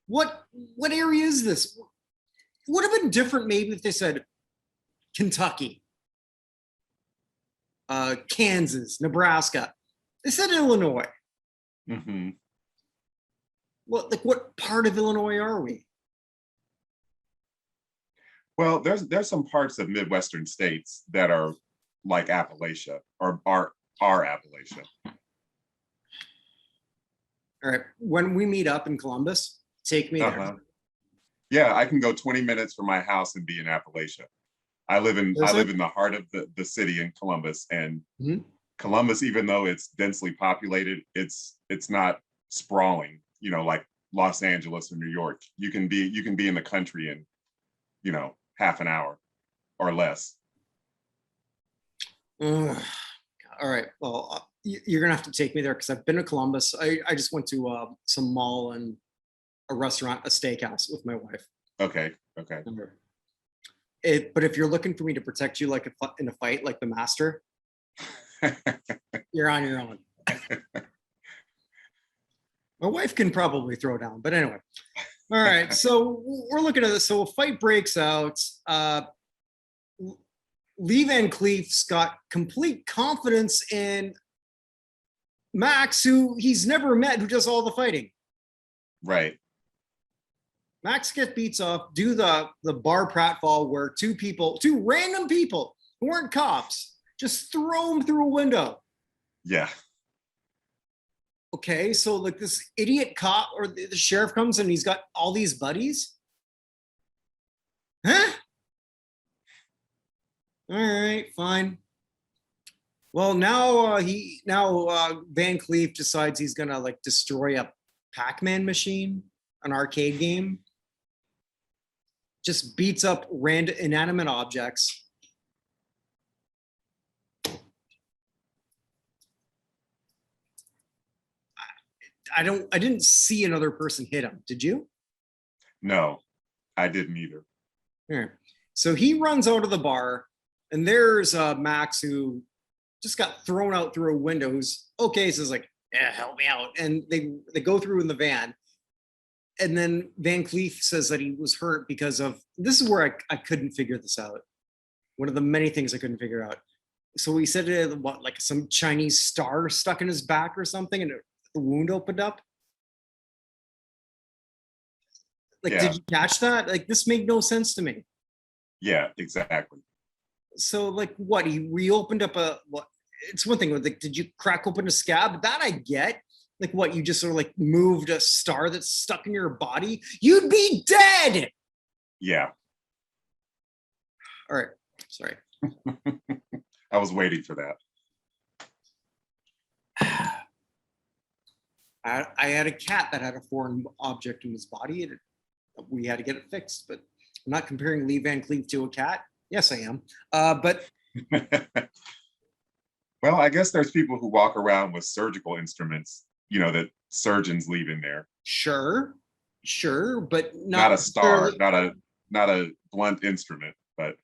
What area is this? It would have been different maybe if they said Kentucky, Kansas, Nebraska. They said Illinois. Mm-hmm. What part of Illinois are we? Well, there's some parts of Midwestern states that are like Appalachia or are Appalachia. All right. When we meet up in Columbus, Take me there. Uh-huh. Yeah, I can go 20 minutes from my house and be in Appalachia. I live in the heart of the city in Columbus, and Columbus, even though it's densely populated, it's not sprawling, like Los Angeles or New York. You can be in the country in, half an hour or less. Ugh. All right. Well, you're gonna have to take me there because I've been to Columbus. I just went to some mall and a restaurant, a steakhouse with my wife. Okay. But if you're looking for me to protect you like in a fight, like the master, you're on your own. My wife can probably throw down, but anyway. All right. So we're looking at this. So a fight breaks out. Lee Van Cleef's got complete confidence in Max, who he's never met, who does all the fighting. Right. Max gets beats off, do the bar pratfall where two random people who weren't cops, just throw him through a window. Yeah. Okay, so like this idiot cop or the sheriff comes and he's got all these buddies. Huh? All right, fine. Well, now Van Cleef decides he's gonna like destroy a Pac-Man machine, an arcade game. Just beats up random inanimate objects. I didn't see another person hit him. Did you? No, I didn't either. Yeah. So he runs out of the bar, and there's Max, who just got thrown out through a window. Who's okay? Says like, "Yeah, help me out." And they go through in the van, and then Van Cleef says that he was hurt because of this is where I couldn't figure this out. One of the many things I couldn't figure out. So he said it what like some Chinese star stuck in his back or something, and the wound opened up. Like, Did you catch that? Like, this made no sense to me. Yeah, exactly. So, like, what? He reopened up what? It's one thing. Like, did you crack open a scab? That I get. Like, what? You just sort of like moved a star that's stuck in your body? You'd be dead. Yeah. All right. Sorry. I was waiting for that. I had a cat that had a foreign object in his body, and we had to get it fixed. But I'm not comparing Lee Van Cleef to a cat. Yes, I am. But well, I guess there's people who walk around with surgical instruments, that surgeons leave in there. Sure, but not a star, not a blunt instrument, but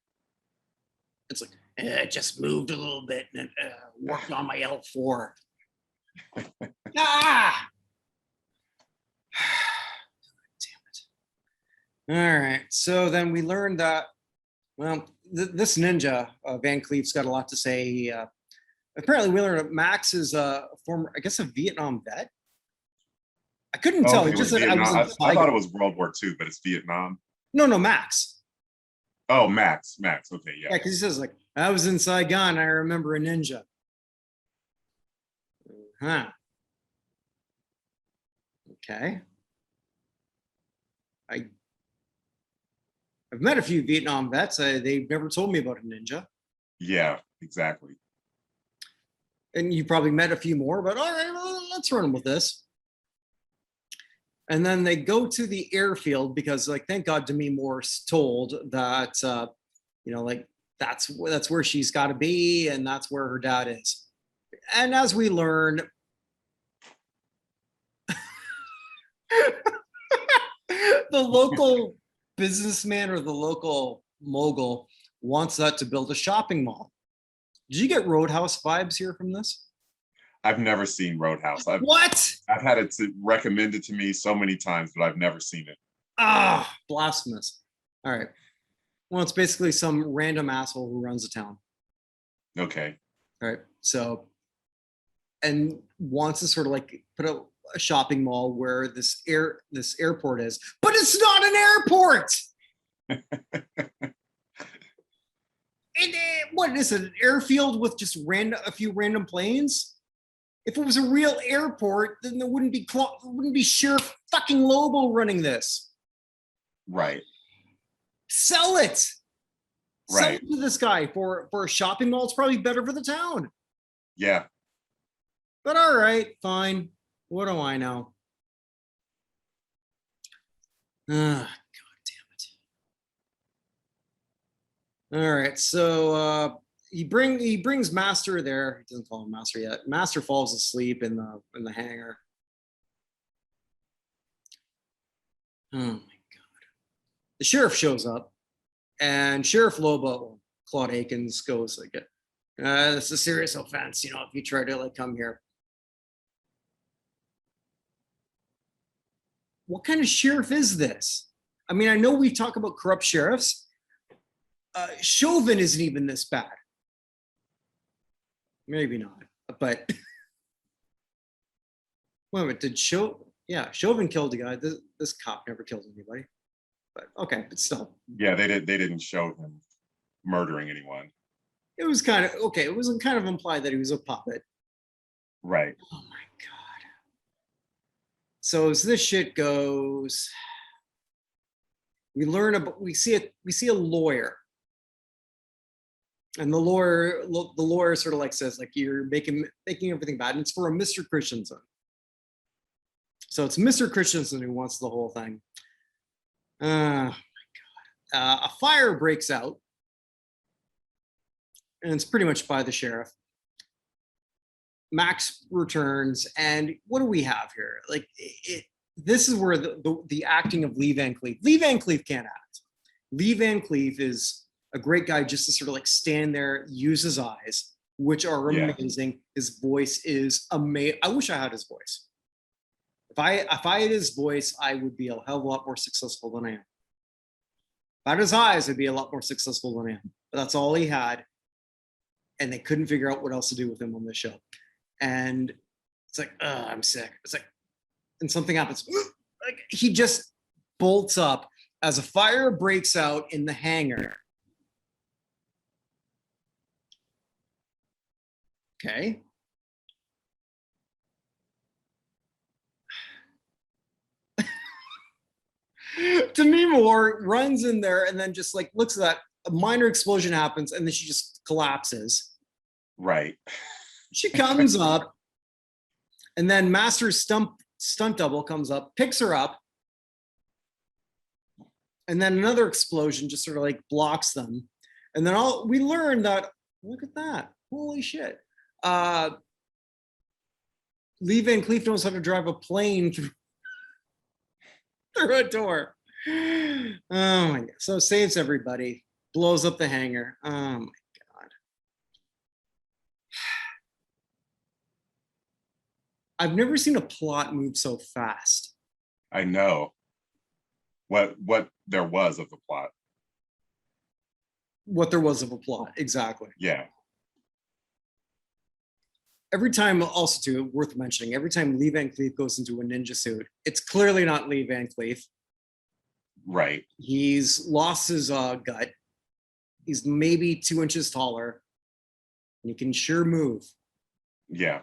it's like it just moved a little bit and worked on my L4. Ah! Damn it. All right. So then we learned that, well, this ninja, Van Cleef's got a lot to say. Apparently we learned that Max is a former, I guess, a Vietnam vet. I couldn't tell. It just said I thought it was World War II, but it's Vietnam. No, Max. Oh, Max. Okay, yeah. Yeah, because he says, like, I was in Saigon. I remember a ninja. Huh. Okay. I've met a few Vietnam vets. They've never told me about a ninja. Yeah, exactly. And you probably met a few more, but all right, well, let's run with this. And then they go to the airfield because, like, thank God Demi Moore's told that, like that's where she's got to be, and that's where her dad is. And as we learn, the local businessman or the local mogul wants that to build a shopping mall. Did you get Roadhouse vibes here from this? I've never seen Roadhouse. What? I've had it recommended to me so many times, but I've never seen it. Ah, blasphemous. All right. Well, it's basically some random asshole who runs a town. Okay. All right. So, and wants to sort of like put a shopping mall where this airport is, but it's not an airport. What is it? An airfield with just a few random planes? If it was a real airport, then there wouldn't be Sheriff fucking Lobo running this. Right. Sell it. Sell Right. it to this guy for a shopping mall. It's probably better for the town. Yeah. But all right, fine. What do I know? God damn it. All right, so he brings Master there. He doesn't call him Master yet. Master falls asleep in the hangar. Oh my god. The sheriff shows up, and Sheriff Lobo, Claude Akins, goes like, "This is a serious offense. You know, if you try to like come here." What kind of sheriff is this? I mean, I know we talk about corrupt sheriffs. Chauvin isn't even this bad. Maybe not, but wait a minute. Chauvin killed a guy. This cop never killed anybody. But okay, but still. Yeah, they didn't show him murdering anyone. It was kind of okay. It was kind of implied that he was a puppet. Right. Oh my god. So as this shit goes, we see a lawyer. And the lawyer sort of like says, like, you're making everything bad. And it's for a Mr. Christensen. So it's Mr. Christensen who wants the whole thing. Oh my god. A fire breaks out. And it's pretty much by the sheriff. Max returns, and what do we have here? Like, this is where the acting of Lee Van Cleef. Lee Van Cleef can't act. Lee Van Cleef is a great guy just to sort of like stand there, use his eyes, which are amazing. His voice is amazing. I wish I had his voice. If I had his voice, I would be a hell of a lot more successful than I am. If I had his eyes, I'd be a lot more successful than I am. But that's all he had. And they couldn't figure out what else to do with him on this show. And it's like, I'm sick. It's like, and something happens. Like, he just bolts up as a fire breaks out in the hangar. Okay. Demi Moore runs in there and then just like looks at that. A minor explosion happens and then she just collapses. Right. She comes up, and then Master's stunt double comes up, picks her up, and then another explosion just sort of like blocks them. And then we learn that, look at that, holy shit. Lee Van Cleef knows how to drive a plane through a door. Oh my god. So saves everybody, blows up the hangar. Oh my god. I've never seen a plot move so fast. I know. What there was of the plot. What there was of a plot, exactly. Yeah. Every time, also too, worth mentioning, every time Lee Van Cleef goes into a ninja suit, it's clearly not Lee Van Cleef. Right. He's lost his gut. He's maybe 2 inches taller. And he can sure move. Yeah.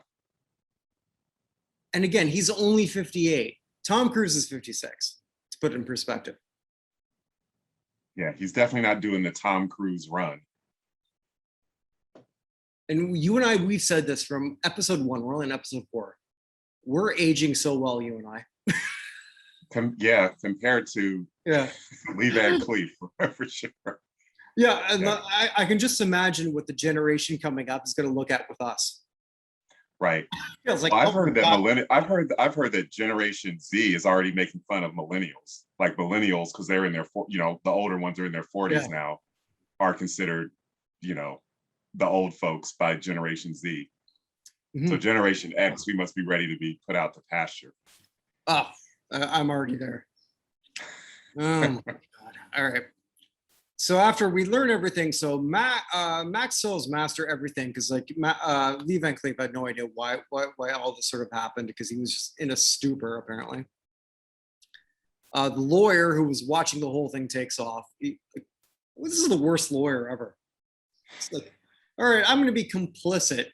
And again, he's only 58. Tom Cruise is 56, to put it in perspective. Yeah, he's definitely not doing the Tom Cruise run. And you and I, we've said this from episode 1. We're only in episode 4. We're aging so well, you and I. Compared to Lee Van Cleef, for sure. Yeah, and I can just imagine what the generation coming up is going to look at with us. Right. Feels like, I've heard that Generation Z is already making fun of millennials. Like millennials, because they're in their, the older ones are in their 40s now, are considered, the old folks by Generation Z. Mm-hmm. So Generation X, we must be ready to be put out to pasture. Oh, I'm already there. Oh my god! All right. So after we learn everything, so Max tells Master everything because like Lee Van Cleef had no idea why all this sort of happened because he was just in a stupor apparently. The lawyer who was watching the whole thing takes off. This is the worst lawyer ever. It's like, all right, I'm going to be complicit.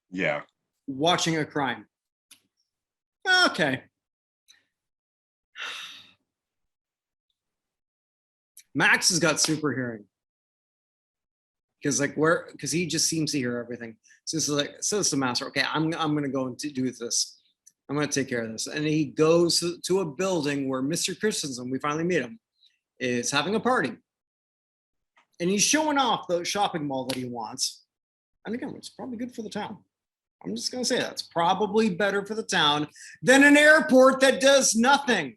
Yeah. watching a crime. Okay. Max has got super hearing. Because he just seems to hear everything. So it's the master. Okay, I'm gonna go and do this. I'm gonna take care of this. And he goes to a building where Mr. Christensen, we finally meet him, is having a party. And he's showing off the shopping mall that he wants. And again, it's probably good for the town. I'm just gonna say that's probably better for the town than an airport that does nothing.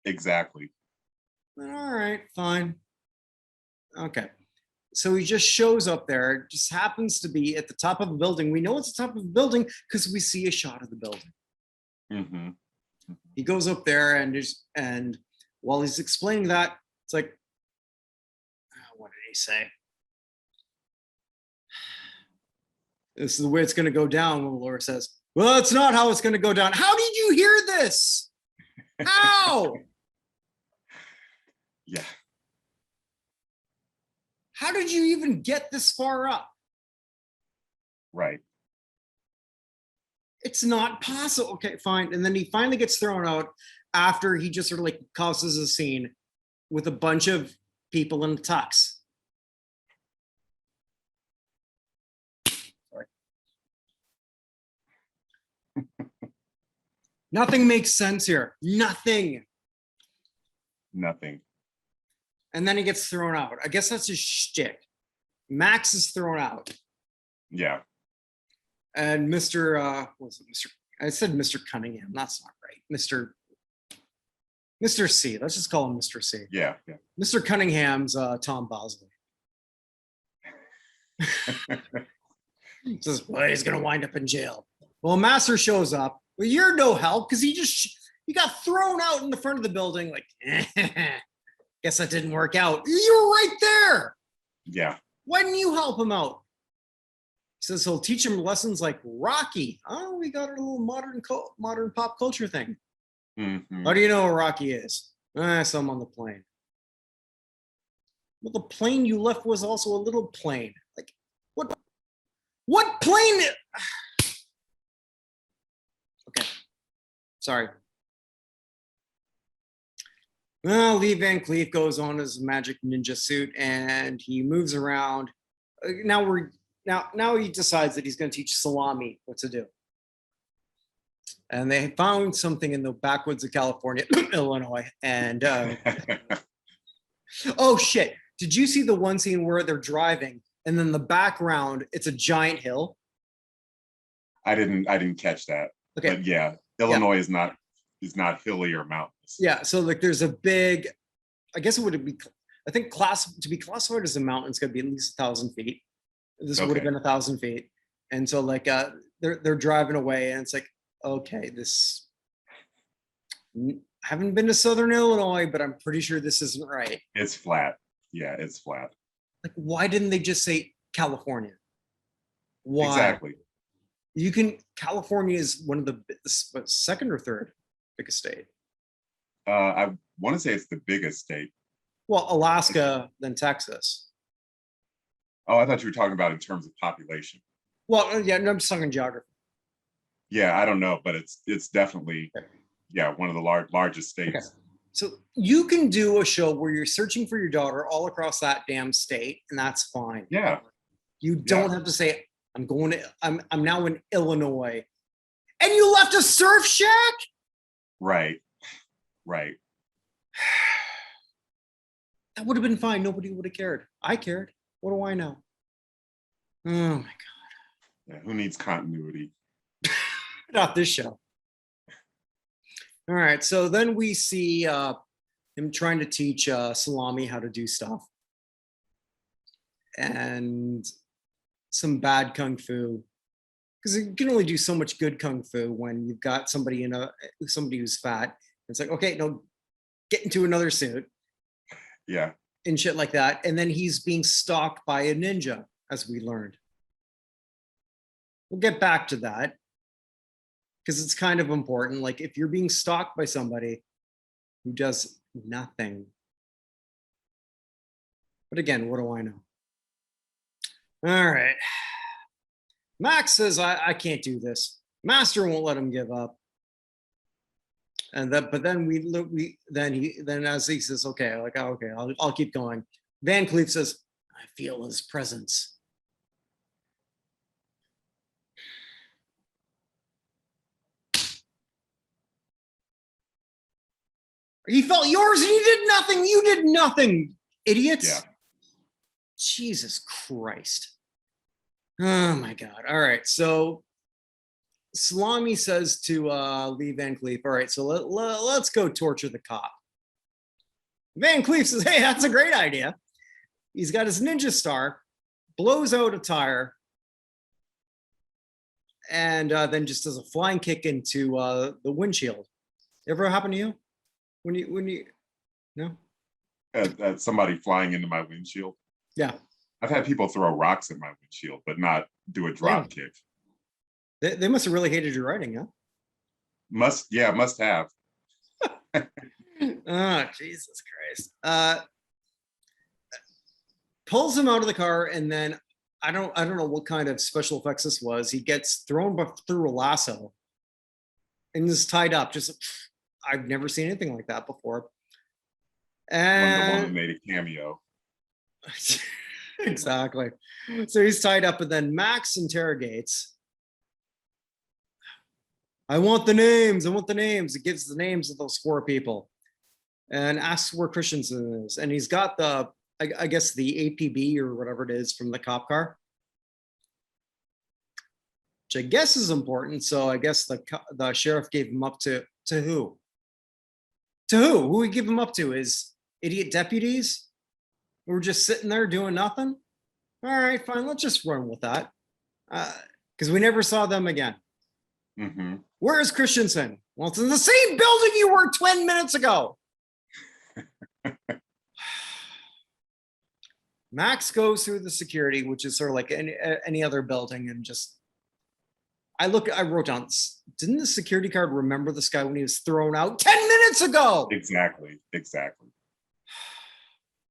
Exactly. All right, fine. Okay. So he just shows up there. It just happens to be at the top of a building. We know it's the top of a building because we see a shot of the building. Mm-hmm. He goes up there and while he's explaining that, it's like, what did he say? This is the way it's going to go down. When Laura says, well, that's not how it's going to go down. How did you hear this? How? Yeah. How did you even get this far up? Right. It's not possible. Okay, fine. And then he finally gets thrown out after he just sort of like causes a scene with a bunch of people in tux. Sorry. Nothing makes sense here. Nothing. Nothing. And then he gets thrown out. I guess that's his shtick. Max is thrown out. Yeah. And Mr. I said Mr. Cunningham. That's not right. Mr. C. Let's just call him Mr. C. Yeah. Mr. Cunningham's Tom Bosley. Says, well, he's gonna wind up in jail. Well, Master shows up. Well, you're no help because he got thrown out in the front of the building. Like, guess that didn't work out. You were right there. Yeah. Why didn't you help him out? He says he'll teach him lessons like Rocky. Oh, we got a little modern pop culture thing. Mm-hmm. How do you know what Rocky is? I saw him on the plane. Well, the plane you left was also a little plane. Like, what plane? Okay, sorry. Well, Lee Van Cleef goes on his magic ninja suit and he moves around. Now he decides that he's going to teach Salami what to do. And they found something in the backwoods of California, Illinois. And oh shit! Did you see the one scene where they're driving and then the background it's a giant hill? I didn't catch that. Okay. But yeah, Illinois is not hilly or mountainous. Yeah, so like there's a big, I guess it would be, I think to be classified as a mountain, it's gonna be at least 1,000 feet. This would have been 1,000 feet. And so like they're driving away and it's like, okay, I haven't been to Southern Illinois, but I'm pretty sure this isn't right. It's flat. Yeah, it's flat. Like, why didn't they just say California? Why? Exactly. California is one of the second or third biggest state. I want to say it's the biggest state. Well, Alaska, then Texas. Oh, I thought you were talking about in terms of population. Well, yeah, no, I'm just talking geography. Yeah, I don't know, but it's definitely, yeah, one of the largest states. Okay. So you can do a show where you're searching for your daughter all across that damn state, and that's fine. Yeah. You don't have to say, I'm now in Illinois. And you left a surf shack? Right. That would have been fine. Nobody would have cared. I cared. What do I know? Oh my God. Yeah, who needs continuity? Not this show. All right. So then we see him trying to teach Salami how to do stuff. And some bad kung fu. Because you can only do so much good kung fu when you've got somebody who's fat. It's like, okay, no, get into another suit. Yeah. And shit like that. And then he's being stalked by a ninja, as we learned. We'll get back to that because it's kind of important. Like if you're being stalked by somebody who does nothing. But again, what do I know? All right. Max says, I can't do this. Master won't let him give up. And that, but then then as he says, okay, like, oh, okay, I'll keep going. Van Cleef says, I feel his presence. He felt yours and you did nothing. You did nothing, idiots. Yeah. Jesus Christ. Oh my God. All right. So Salami says to Lee Van Cleef, all right, so let's go torture the cop. Van Cleef says, hey, that's a great idea. He's got his ninja star, blows out a tire, and then just does a flying kick into the windshield. Ever happen to you? When you no? Somebody flying into my windshield. Yeah. I've had people throw rocks at my windshield, but not do a drop kick. They must have really hated your writing, huh? Must have. Oh, Jesus Christ. Pulls him out of the car, and then I don't know what kind of special effects this was. He gets thrown through a lasso and is tied up. Just I've never seen anything like that before. And Wonder Woman made a cameo. Exactly. So he's tied up, and then Max interrogates. I want the names. I want the names. It gives the names of those 4 people and asks where Christensen is. And he's got the, I guess, the APB or whatever it is from the cop car, which I guess is important. So I guess the sheriff gave him up to who? To who? Who we give him up to? Is idiot deputies who were just sitting there doing nothing? All right, fine. Let's just run with that. Because we never saw them again. Mm-hmm. Where is Christensen? Well, it's in the same building you were 10 minutes ago. Max goes through the security, which is sort of like any other building, and just I wrote down, didn't the security guard remember this guy when he was thrown out 10 minutes ago? Exactly.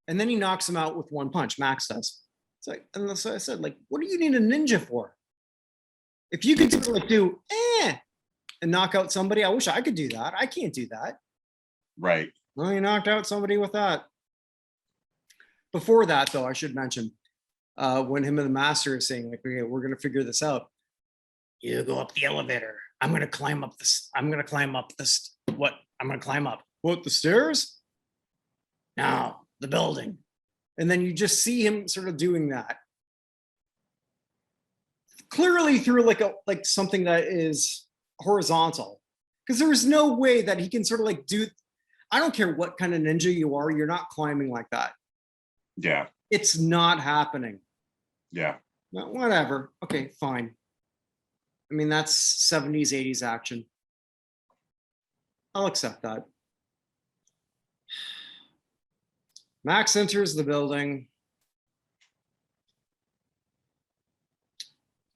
And then he knocks him out with one punch. Max does. It's like, and so I said, like, what do you need a ninja for? If you could do and knock out somebody, I wish I could do that. I can't do that. Right. Well, you knocked out somebody with that. Before that, though, I should mention, when him and the master is saying, like, okay, we're going to figure this out. You go up the elevator. I'm going to climb up this. I'm going to climb up this. What? I'm going to climb up. What, the stairs? No, the building. And then you just see him sort of doing that. Clearly through like something that is horizontal, because there is no way that he can sort of like do. I don't care what kind of ninja you are, you're not climbing like that. Yeah. It's not happening. Yeah. No, whatever. Okay, fine. I mean, that's 70s, 80s action. I'll accept that. Max enters the building.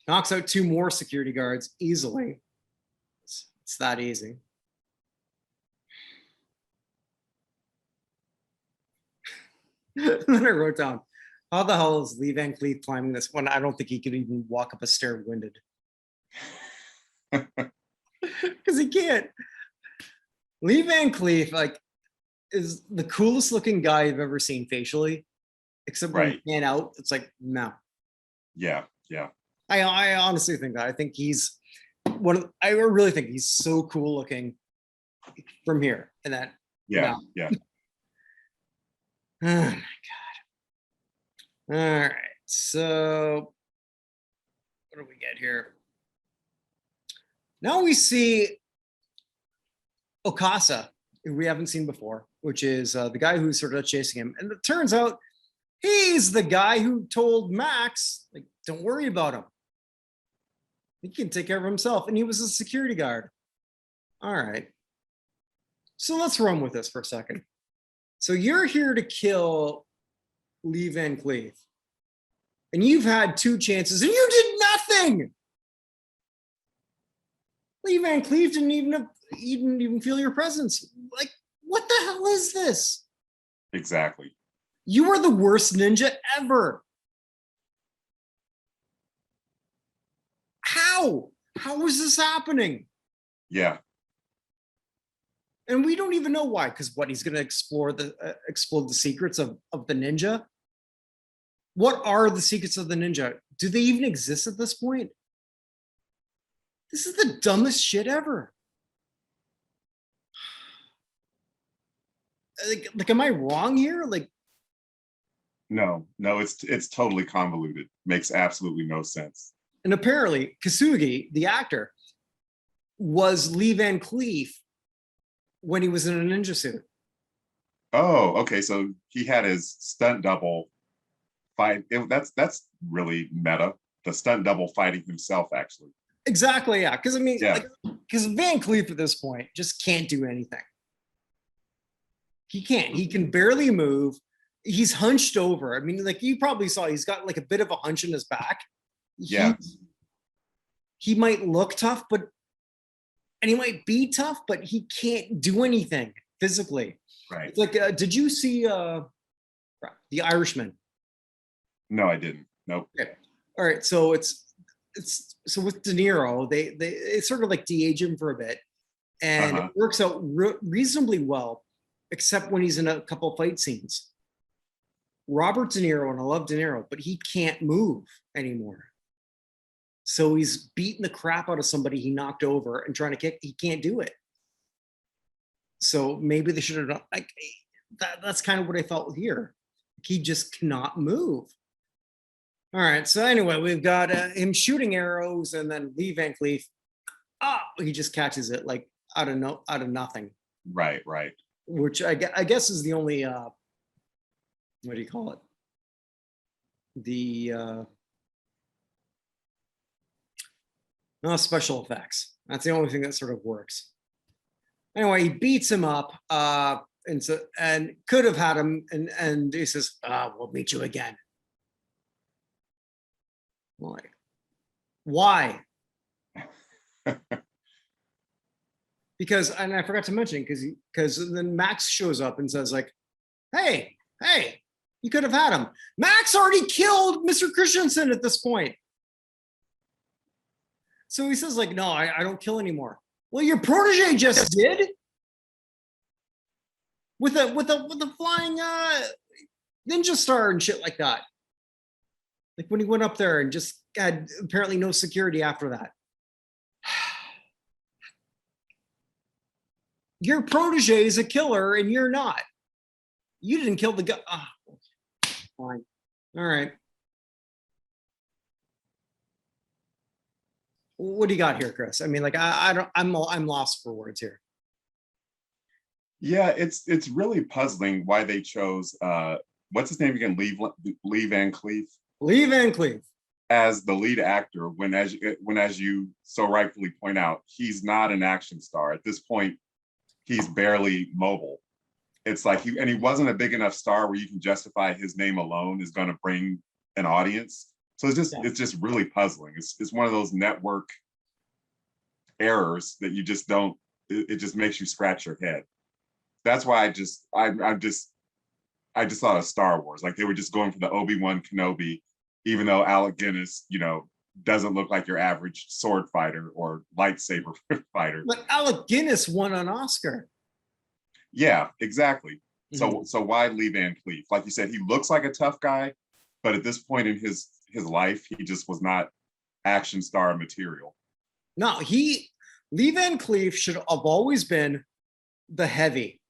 Knocks out 2 more security guards easily. It's that easy. And then I wrote down, how the hell is Lee Van Cleef climbing this one? I don't think he could even walk up a stair winded. Because he can't. Lee Van Cleef, like, is the coolest looking guy I've ever seen facially, except when he pan out, it's like, no. Yeah. I honestly think that. I think he's I really think he's so cool looking from here. And that, yeah. Oh my God. All right. So what do we get here? Now we see Okasa, who we haven't seen before, which is the guy who's sort of chasing him. And it turns out he's the guy who told Max, like, don't worry about him. He can take care of himself. And he was a security guard. All right. So let's run with this for a second. So you're here to kill Lee Van Cleef. And you've had 2 chances and you did nothing. Lee Van Cleef didn't even feel your presence. Like, what the hell is this? Exactly. You are the worst ninja ever. How is this happening? Yeah. And we don't even know why, because what, he's going to explore the secrets of the ninja. What are the secrets of the ninja? Do they even exist at this point? This is the dumbest shit ever. Like, am I wrong here? Like, No, it's totally convoluted. Makes absolutely no sense. and apparently Kasugi, the actor, was Lee Van Cleef when he was in a ninja suit. Oh, okay. So he had his stunt double fight. That's really meta. The stunt double fighting himself, actually. Exactly, yeah. Because I mean, Yeah. because Van Cleef at this point just can't do anything. He can't. He can barely move. He's hunched over. I mean, like you probably saw, he's got like a bit of a hunch in his back. Yeah. He might look tough, and he might be tough, but he can't do anything physically. Right. Like, did you see The Irishman? No, I didn't. Nope. Okay. All right. So it's so with De Niro, they sort of like de-age him for a bit, and it works out reasonably well, except when he's in a couple fight scenes. Robert De Niro, and I love De Niro, but he can't move anymore. So he's beating the crap out of somebody he knocked over and trying to kick. He can't do it. So maybe they should have done like that. That's kind of what I felt here. He just cannot move. All right. So anyway, we've got him shooting arrows, and then Lee Van Cleef, he just catches it like out of nothing. Right. Which I guess is the only what do you call it? The no special effects. That's the only thing that sort of works. Anyway, he beats him up, and could have had him, and he says, "We'll meet you again." Why? Because, and I forgot to mention, because then Max shows up and says like, "Hey, you could have had him." Max already killed Mr. Christensen at this point. So he says like, "No, I don't kill anymore." Well, your protege just did with a flying ninja star and shit like that. Like when he went up there and just had apparently no security after that. Your protege is a killer and you're not. You didn't kill the guy. Fine. All right. What do you got here, Chris? I mean, like I'm lost for words here. Yeah, it's really puzzling why they chose what's his name again? Lee Van Cleef. Lee Van Cleef as the lead actor, when as you so rightfully point out, he's not an action star. At this point, he's barely mobile. It's like he wasn't a big enough star where you can justify his name alone is going to bring an audience. So it's just really puzzling. It's one of those network errors that you just don't. It just makes you scratch your head. That's why I just thought of Star Wars. Like they were just going for the Obi-Wan Kenobi, even though Alec Guinness, doesn't look like your average sword fighter or lightsaber fighter. But Alec Guinness won an Oscar. Yeah, exactly. Mm-hmm. So why Lee Van Cleef? Like you said, he looks like a tough guy, but at this point in his life, he just was not action star material. No, Lee Van Cleef should have always been the heavy.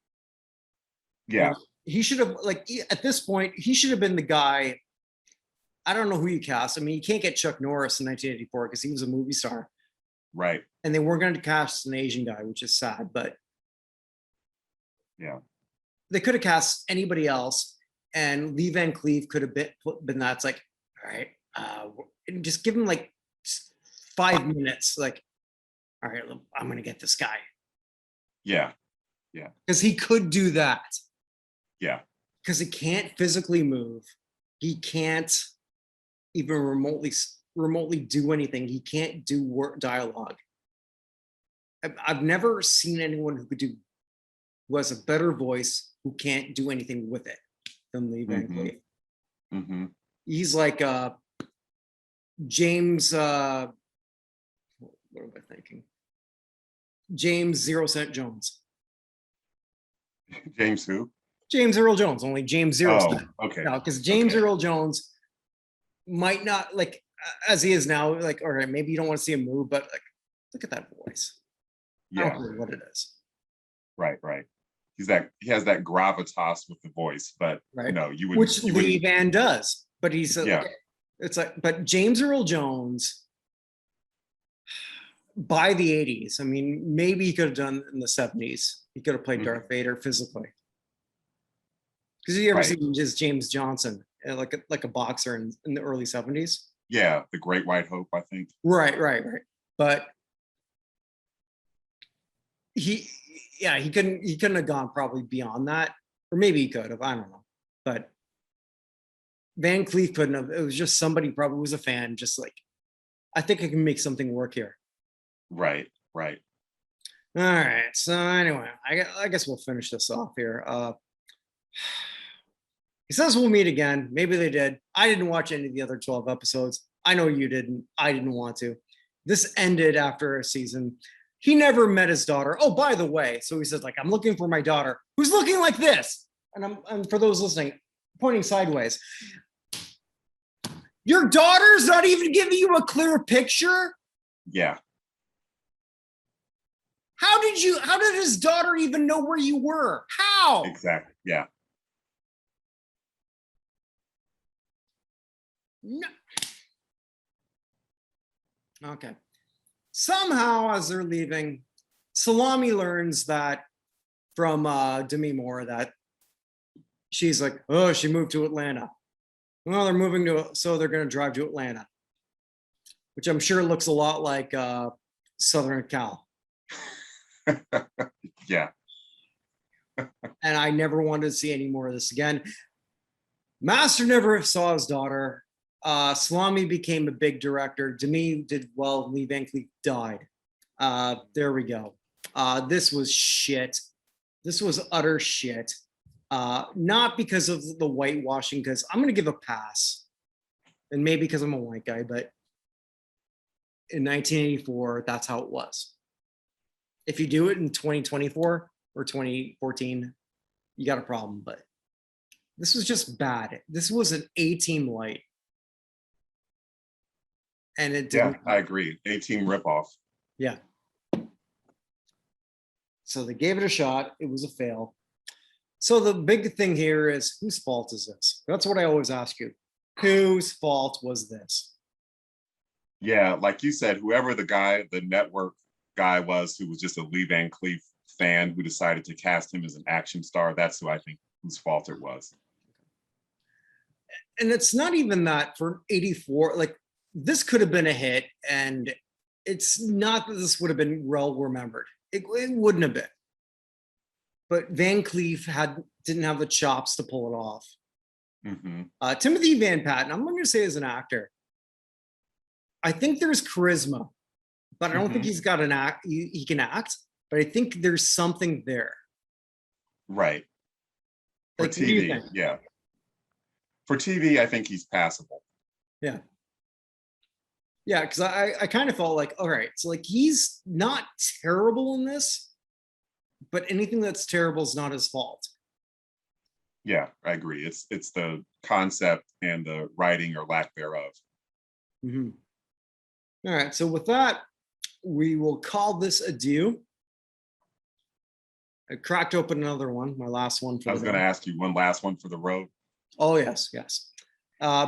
Yeah. He should have, at this point, he should have been the guy. I don't know who you cast. I mean, you can't get Chuck Norris in 1984 because he was a movie star. Right. And they weren't going to cast an Asian guy, which is sad, but yeah, they could have cast anybody else, and Lee Van Cleef could have been that. It's like, all right, just give him like 5 minutes. Like, all right, I'm going to get this guy. Yeah. Because he could do that. Yeah. Because he can't physically move. He can't even remotely do anything. He can't do dialogue. I've never seen anyone who has a better voice who can't do anything with it than Lee Van Cleef. Mm-hmm. He's like James what am I thinking? James 0 Cent Jones. James who? James Earl Jones, only James 0 Cent. Okay. No, because James Earl Jones might not, like, as he is now, like, all right, maybe you don't want to see him move, but like, look at that voice. I Yeah. don't know what it is. Right. He has that gravitas with the voice, but right. No, you wouldn't. Which Lee Van does, but he's yeah. It's like, but James Earl Jones by the 80s, I mean, maybe he could have done in the 70s. He could have played Darth Vader physically. Because you ever seen just James Johnson, like a boxer in the early 70s? Yeah, the Great White Hope, I think. Right. But he couldn't have gone probably beyond that, or maybe he could have. I don't know, but Van Cleef couldn't have. It was just somebody probably was a fan, just like, I think I can make something work here. Right. All right. So anyway, I guess we'll finish this off here. He says we'll meet again. Maybe they did. I didn't watch any of the other 12 episodes. I know you didn't. I didn't want to. This ended after a season. He never met his daughter. Oh, by the way, so he says, like, I'm looking for my daughter, who's looking like this. And for those listening, pointing sideways. Your daughter's not even giving you a clear picture? Yeah. How did his daughter even know where you were? How? Exactly. Yeah. No. Okay. Somehow, as they're leaving, Salami learns that from Demi Moore that she's like, oh, she moved to Atlanta. Well, they're moving so they're going to drive to Atlanta, which I'm sure looks a lot like Southern Cal. Yeah. And I never wanted to see any more of this again. Master never saw his daughter. Salami became a big director. Demi did well. Lee Van Cleef died. There we go. This was shit. This was utter shit. Not because of the whitewashing, because I'm going to give a pass. And maybe because I'm a white guy, but in 1984, that's how it was. If you do it in 2024 or 2014, you got a problem. But this was just bad. This was an A-Team light. And it didn't. Yeah, I agree. A-Team ripoff. Yeah. So they gave it a shot. It was a fail. So the big thing here is, whose fault is this? That's what I always ask you. Whose fault was this? Yeah, like you said, whoever the network guy was who was just a Lee Van Cleef fan who decided to cast him as an action star, that's who I think whose fault it was. And it's not even that for 84, like, this could have been a hit, and it's not that this would have been well remembered. It wouldn't have been. But Van Cleef didn't have the chops to pull it off. Mm-hmm. Timothy Van Patten, I'm going to say as an actor, I think there's charisma, but I don't think he's got an act. He can act, but I think there's something there. Right. For like, TV, yeah. For TV, I think he's passable. Yeah. Yeah, because I kind of felt like, all right, so like he's not terrible in this, but anything that's terrible is not his fault. Yeah, I agree. It's the concept and the writing or lack thereof. Mm-hmm. All right, so with that, we will call this adieu. I cracked open another one, my last one. I was going to ask you one last one for the road. Oh, yes.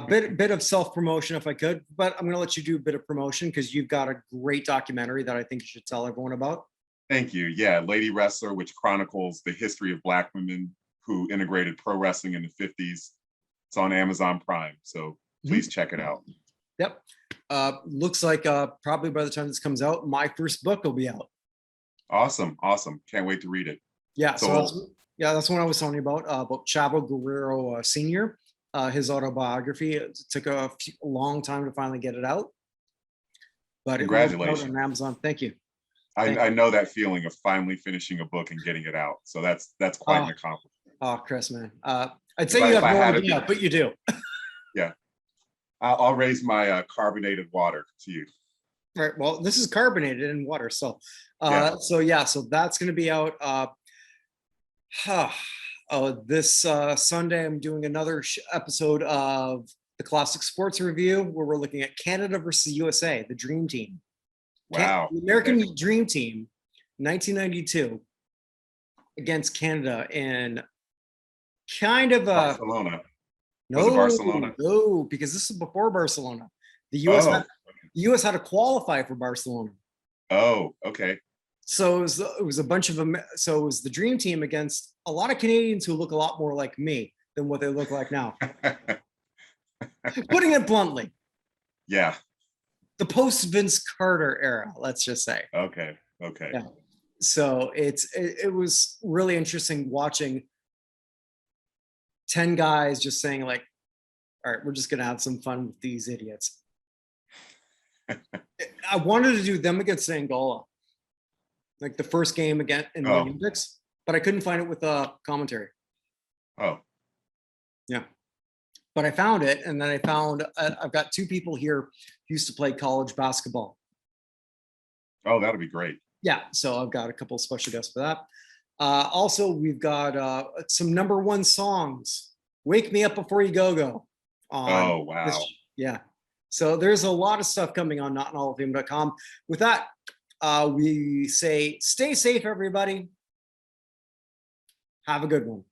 Bit of self-promotion if I could, but I'm going to let you do a bit of promotion because you've got a great documentary that I think you should tell everyone about. Thank you. Yeah, Lady Wrestler, which chronicles the history of Black women who integrated pro wrestling in the 50s. It's on Amazon Prime, so please check it out. Yep. Looks like probably by the time this comes out, my first book will be out. Awesome. Can't wait to read it. Yeah, so that's what I was telling you about Chavo Guerrero Sr., his autobiography. It took a long time to finally get it out. But congratulations. It on Amazon. Thank you. I know that feeling of finally finishing a book and getting it out. So that's quite an accomplishment. Oh, Chris, man. I'd say you have no idea, but you do. Yeah. I'll raise my carbonated water to you. Right. Well, this is carbonated in water. So, Yeah. so that's going to be out. This Sunday, I'm doing another episode of the Classic Sports Review where we're looking at Canada versus USA, the Dream Team. Wow. The American Okay. Dream Team, 1992, against Canada in kind of a Barcelona. Was it no, Barcelona? no, because this is before Barcelona. The U.S. Oh. The U.S. had to qualify for Barcelona. Oh, okay. So it was a bunch of them. So it was the Dream Team against a lot of Canadians who look a lot more like me than what they look like now. Putting it bluntly, Yeah. the post Vince Carter era, let's just say. Okay. Okay. Yeah. So it was really interesting watching 10 guys just saying like, all right, we're just gonna have some fun with these idiots. I wanted to do them against Angola, like the first game again in the Olympics, but I couldn't find it with a commentary. Oh. Yeah. But I found it, and then I found I've got two people here who used to play college basketball. Oh, that'll be great. Yeah, so I've got a couple of special guests for that. Also, we've got some #1 songs. "Wake Me Up Before You Go Go." Oh, wow. Yeah. So there's a lot of stuff coming on notinallofame.com. With that, we say stay safe, everybody. Have a good one.